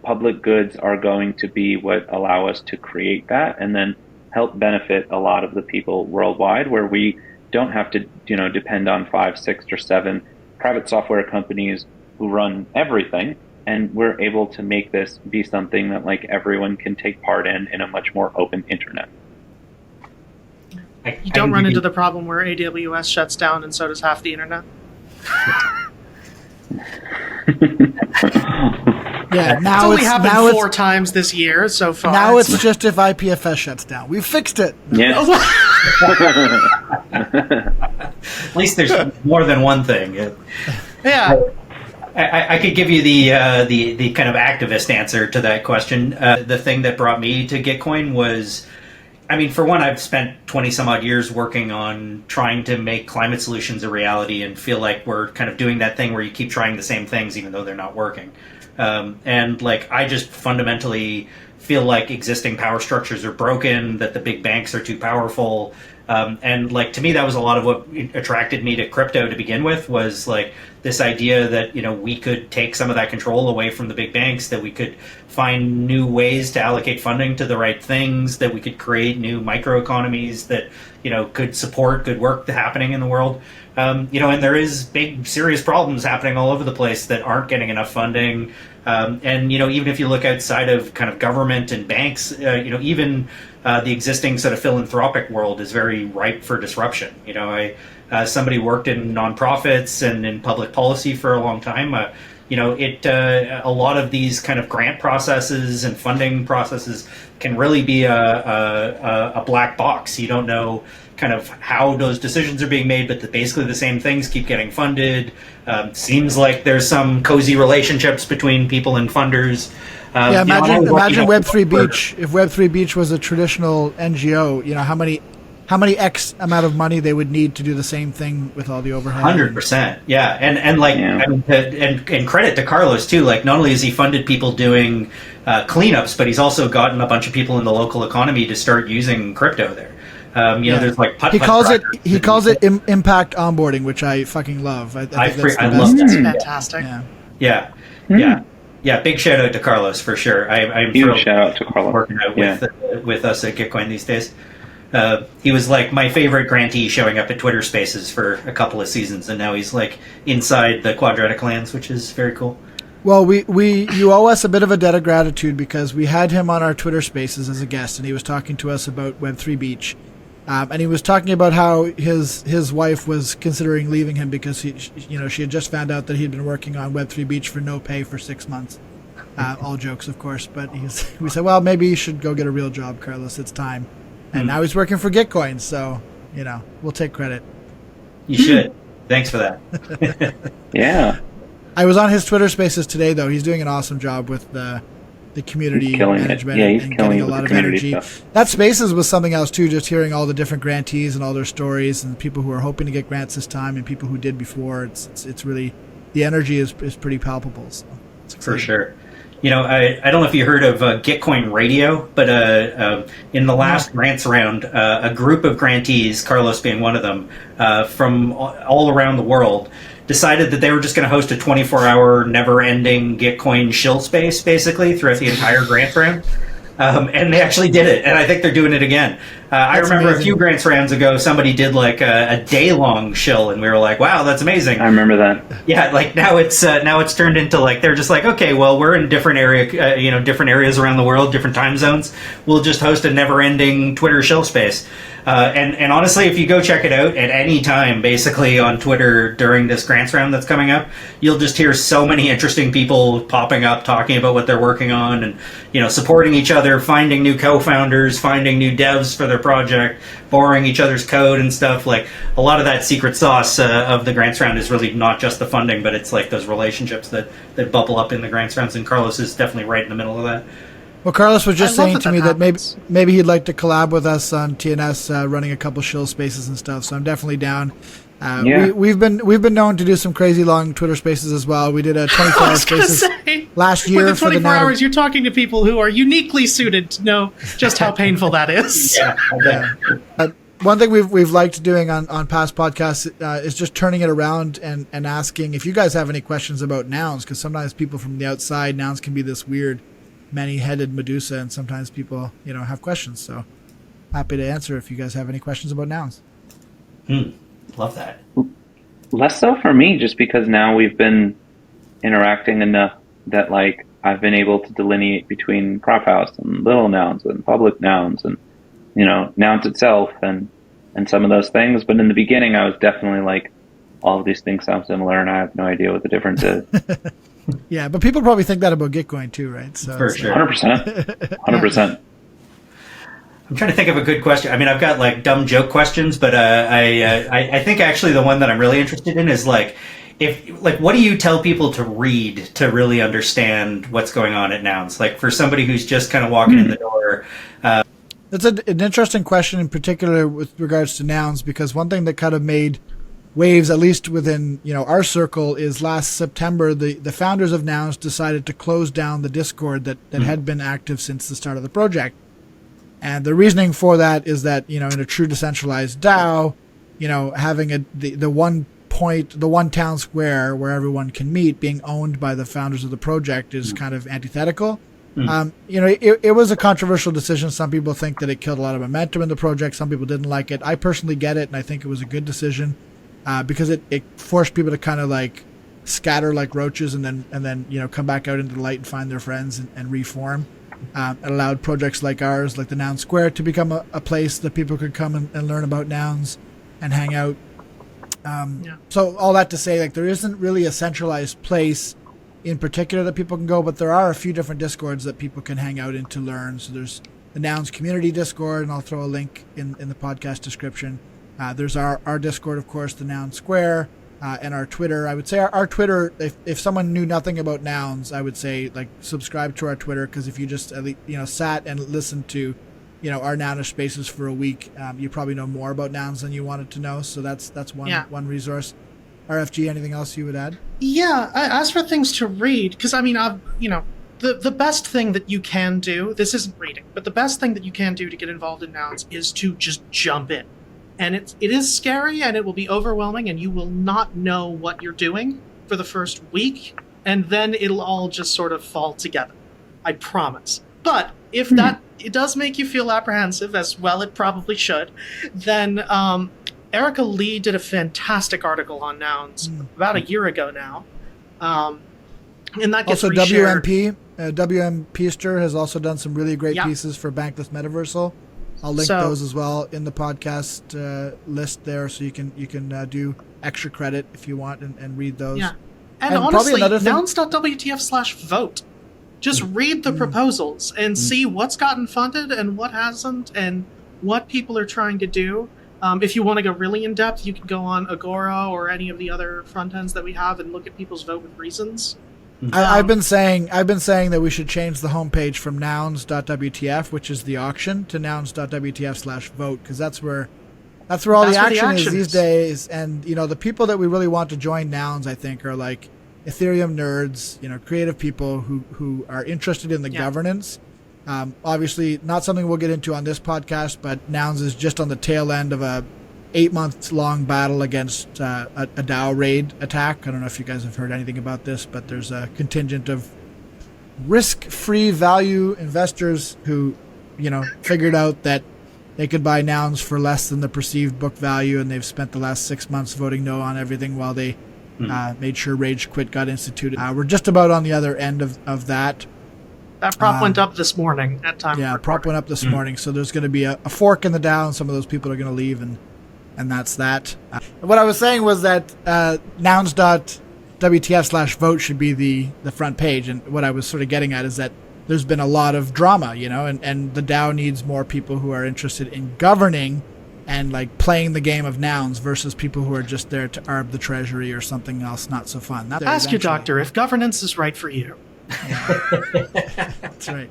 public goods are going to be what allow us to create that and then help benefit a lot of the people worldwide, where we don't have to, depend on 5, 6, or 7 private software companies who run everything. And we're able to make this be something that like everyone can take part in a much more open internet. You don't run into the problem where AWS shuts down and so does half the internet. Now it's only happened 4 times this year so far. Now it's just if IPFS shuts down. We fixed it. Yeah. At least there's more than one thing. Yeah. I could give you the kind of activist answer to that question. The thing that brought me to Gitcoin was, for one, I've spent 20 some odd years working on trying to make climate solutions a reality and feel like we're kind of doing that thing where you keep trying the same things even though they're not working. I just fundamentally feel like existing power structures are broken, that the big banks are too powerful. To me, that was a lot of what attracted me to crypto to begin with, was like this idea that, we could take some of that control away from the big banks, that we could find new ways to allocate funding to the right things, that we could create new microeconomies that, could support good work happening in the world. And there is big, serious problems happening all over the place that aren't getting enough funding. Even if you look outside of kind of government and banks, even the existing sort of philanthropic world is very ripe for disruption. Somebody worked in nonprofits and in public policy for a long time. A lot of these kind of grant processes and funding processes can really be a black box. You don't know kind of how those decisions are being made, but basically the same things keep getting funded. Seems like there's some cozy relationships between people and funders. Imagine Web3 Beach. If Web3 Beach was a traditional NGO, how many X amount of money they would need to do the same thing with all the overhead. 100%. Yeah. And credit to Carlos too. Like, not only has he funded people doing cleanups, but he's also gotten a bunch of people in the local economy to start using crypto there. There's like he calls it impact onboarding, which I fucking love. I love that. That's fantastic. Yeah. Big shout out to Carlos for sure. I'm huge shout out to Carlos working out with us at Gitcoin these days. He was like my favorite grantee, showing up at Twitter Spaces for a couple of seasons, and now he's like inside the Quadratic Lands, which is very cool. Well, you owe us a bit of a debt of gratitude, because we had him on our Twitter Spaces as a guest, and he was talking to us about Web3 Beach. And he was talking about how his wife was considering leaving him because she had just found out that he'd been working on Web3 Beach for no pay for 6 months. All jokes, of course, but we said, well, maybe you should go get a real job, Carlos. It's time. And now he's working for Gitcoin, so we'll take credit. You should. Thanks for that. Yeah. I was on his Twitter Spaces today, though. He's doing an awesome job with the community management and getting a lot of energy. Stuff. That Spaces was something else too, just hearing all the different grantees and all their stories and people who are hoping to get grants this time and people who did before. It's really, the energy is pretty palpable. So it's for sure. I don't know if you heard of Gitcoin Radio, but in the last grants round, a group of grantees, Carlos being one of them, from all around the world, decided that they were just going to host a 24-hour, never-ending Gitcoin shill space, basically, throughout the entire grants round. And they actually did it, and I think they're doing it again. I remember amazing. A few grants rounds ago, somebody did like a day-long shill, and we were like, "Wow, that's amazing!" I remember that. Yeah, like now it's turned into like they're just like, okay, well, we're in different different areas around the world, different time zones. We'll just host a never-ending Twitter shill space. And honestly, if you go check it out at any time, basically on Twitter during this grants round that's coming up, you'll just hear so many interesting people popping up, talking about what they're working on, and supporting each other, finding new co-founders, finding new devs for their project, borrowing each other's code and stuff. Like a lot of that secret sauce of the grants round is really not just the funding, but it's like those relationships that bubble up in the grants rounds. And Carlos is definitely right in the middle of that. Well, Carlos was just saying to me that maybe he'd like to collab with us on TNS, running a couple shill spaces and stuff. So I'm definitely down. We've been known to do some crazy long Twitter spaces as well. We did a 24-hour spaces last year. For the 24 hours, you're talking to people who are uniquely suited to know just how painful that is. One thing we've liked doing on past podcasts is just turning it around and asking if you guys have any questions about nouns, because sometimes people from the outside, nouns can be this weird many-headed Medusa, and sometimes people have questions. So happy to answer if you guys have any questions about nouns. Love that. Less so for me, just because now we've been interacting enough that like I've been able to delineate between prop house and little nouns and public nouns and nouns itself and some of those things. But in the beginning, I was definitely like, all of these things sound similar, and I have no idea what the difference is. Yeah, but people probably think that about Gitcoin too, right? So for sure, 100%, 100%. I'm trying to think of a good question. I mean, I've got like dumb joke questions, but I think actually the one that I'm really interested in is like, what do you tell people to read to really understand what's going on at Nouns? Like for somebody who's just kind of walking in the door. That's an interesting question, in particular with regards to Nouns, because one thing that kind of made waves, at least within our circle, is last September the founders of Nouns decided to close down the Discord that had been active since the start of the project. And the reasoning for that is that in a true decentralized DAO, having the one town square where everyone can meet being owned by the founders of the project is kind of antithetical. It was a controversial decision. Some people think that it killed a lot of momentum in the project. Some people didn't like it. I personally get it, and I think it was a good decision. Because it forced people to kind of like scatter like roaches and then come back out into the light and find their friends and reform. It allowed projects like ours, like the Noun Square, to become a place that people could come and learn about nouns and hang out. So all that to say, like there isn't really a centralized place in particular that people can go, but there are a few different Discords that people can hang out in to learn. So there's the Nouns Community Discord, and I'll throw a link in the podcast description. There's our Discord, of course, the Noun Square, and our Twitter. I would say our Twitter, if someone knew nothing about nouns, I would say like subscribe to our Twitter, because if you just at least, sat and listened to our Nounish spaces for a week, you probably know more about nouns than you wanted to know. So that's one resource. RFG, anything else you would add? Yeah, as for things to read, because I mean, the best thing that you can do, this isn't reading, but the best thing that you can do to get involved in nouns is to just jump in. And it is scary, and it will be overwhelming, and you will not know what you're doing for the first week, and then it'll all just sort of fall together. I promise. But if it does make you feel apprehensive, as well it probably should, then Erica Lee did a fantastic article on nouns about a year ago now. And that gets also reshared. WM Peaster has also done some really great pieces for Bankless Metaversal. I'll link So- those as well in the podcast list there, so you can do extra credit if you want and read those. Yeah. And And probably honestly, another thing- nouns.wtf/vote. Just read the proposals and see what's gotten funded and what hasn't, and what people are trying to do. If you want to go really in depth, you can go on Agora or any of the other front ends that we have and look at people's vote with reasons. I've been saying that we should change the homepage from nouns.wtf, which is the auction, to nouns.wtf/vote, because that's where all the action is these days. And the people that we really want to join Nouns, I think, are like Ethereum nerds, creative people who are interested in the governance. Obviously, not something we'll get into on this podcast, but Nouns is just on the tail end of a 8-month-long battle against a DAO raid attack. I don't know if you guys have heard anything about this, but there's a contingent of risk-free value investors who, figured out that they could buy Nouns for less than the perceived book value, and they've spent the last 6 months voting no on everything while they made sure Rage Quit got instituted. We're just about on the other end of that. That prop went up this morning at time. Yeah, prop went up this morning, so there's going to be a fork in the DAO, and some of those people are going to leave, and that's that. What I was saying was that nouns.wtf/vote should be the front page, and what I was sort of getting at is that there's been a lot of drama, and the DAO needs more people who are interested in governing and like playing the game of Nouns versus people who are just there to arb the treasury or something else not so fun. Ask your doctor if governance is right for you. That's right.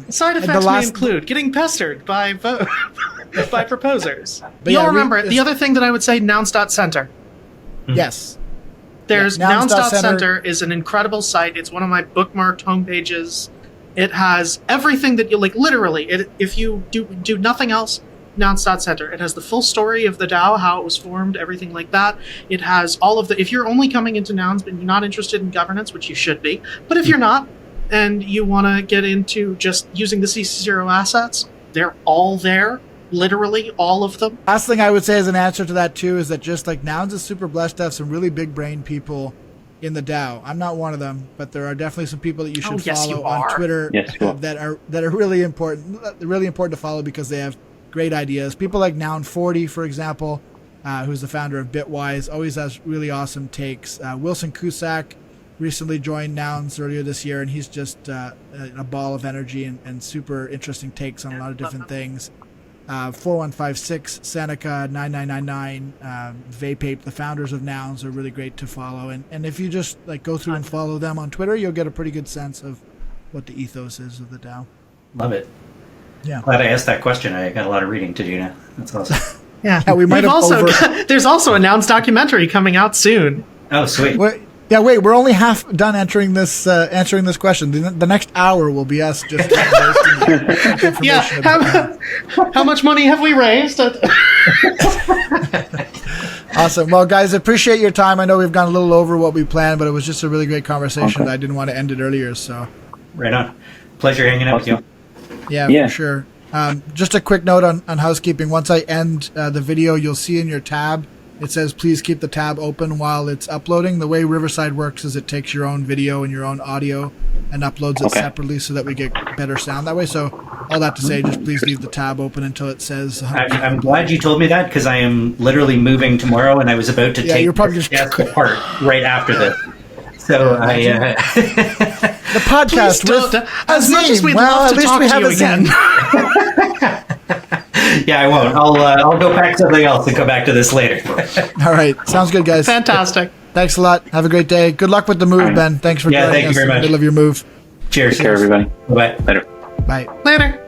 Side effects may include getting pestered by by proposers. But you'll remember the other thing that I would say: nouns.center. Yes. There's nouns.center is an incredible site. It's one of my bookmarked homepages. It has everything that you like. Literally, if you do nothing else, nouns.center. It has the full story of the DAO, how it was formed, everything like that. It has all of the. If you're only coming into Nouns but you're not interested in governance, which you should be, but if you're not and you want to get into just using the CC0 assets, they're all there. Literally all of them. Last thing I would say as an answer to that too is that just like Nouns is super blessed to have some really big brain people in the DAO. I'm not one of them, but there are definitely some people that you should follow on Twitter that are really important to follow because they have great ideas. People like Noun40, for example, who's the founder of Bitwise, always has really awesome takes. Wilson Cusack recently joined Nouns earlier this year, and he's just a ball of energy and super interesting takes on a lot of different things. 4156, Seneca, 9999, Vapape, the founders of Nouns are really great to follow. And if you just like go through and follow them on Twitter, you'll get a pretty good sense of what the ethos is of the DAO. Love it. Yeah. Glad I asked that question. I got a lot of reading to do now. That's awesome. Yeah, we might have there's also a Nouns documentary coming out soon. Oh, sweet. We're only half done answering this question. The next hour will be us just information. Yeah, how much money have we raised? Awesome. Well, guys, appreciate your time. I know we've gone a little over what we planned, but it was just a really great conversation. I didn't want to end it earlier. So, right on. Pleasure hanging out with you. Yeah, for sure. Just a quick note on housekeeping. Once I end the video, you'll see in your tab, it says, please keep the tab open while it's uploading. The way Riverside works is it takes your own video and your own audio and uploads it separately so that we get better sound that way. So all that to say, just please leave the tab open until it says... I'm glad you told me that because I am literally moving tomorrow and I was about to take you're probably just apart right after this. So the podcast with as much as we'd love to talk to you again. Yeah, I won't. I'll go pack something else and come back to this later. All right. Sounds good, guys. Fantastic. Thanks a lot. Have a great day. Good luck with the move, Ben. Thanks for joining us in the middle of your move. Cheers. Take care, everybody. Bye. Later. Bye. Later.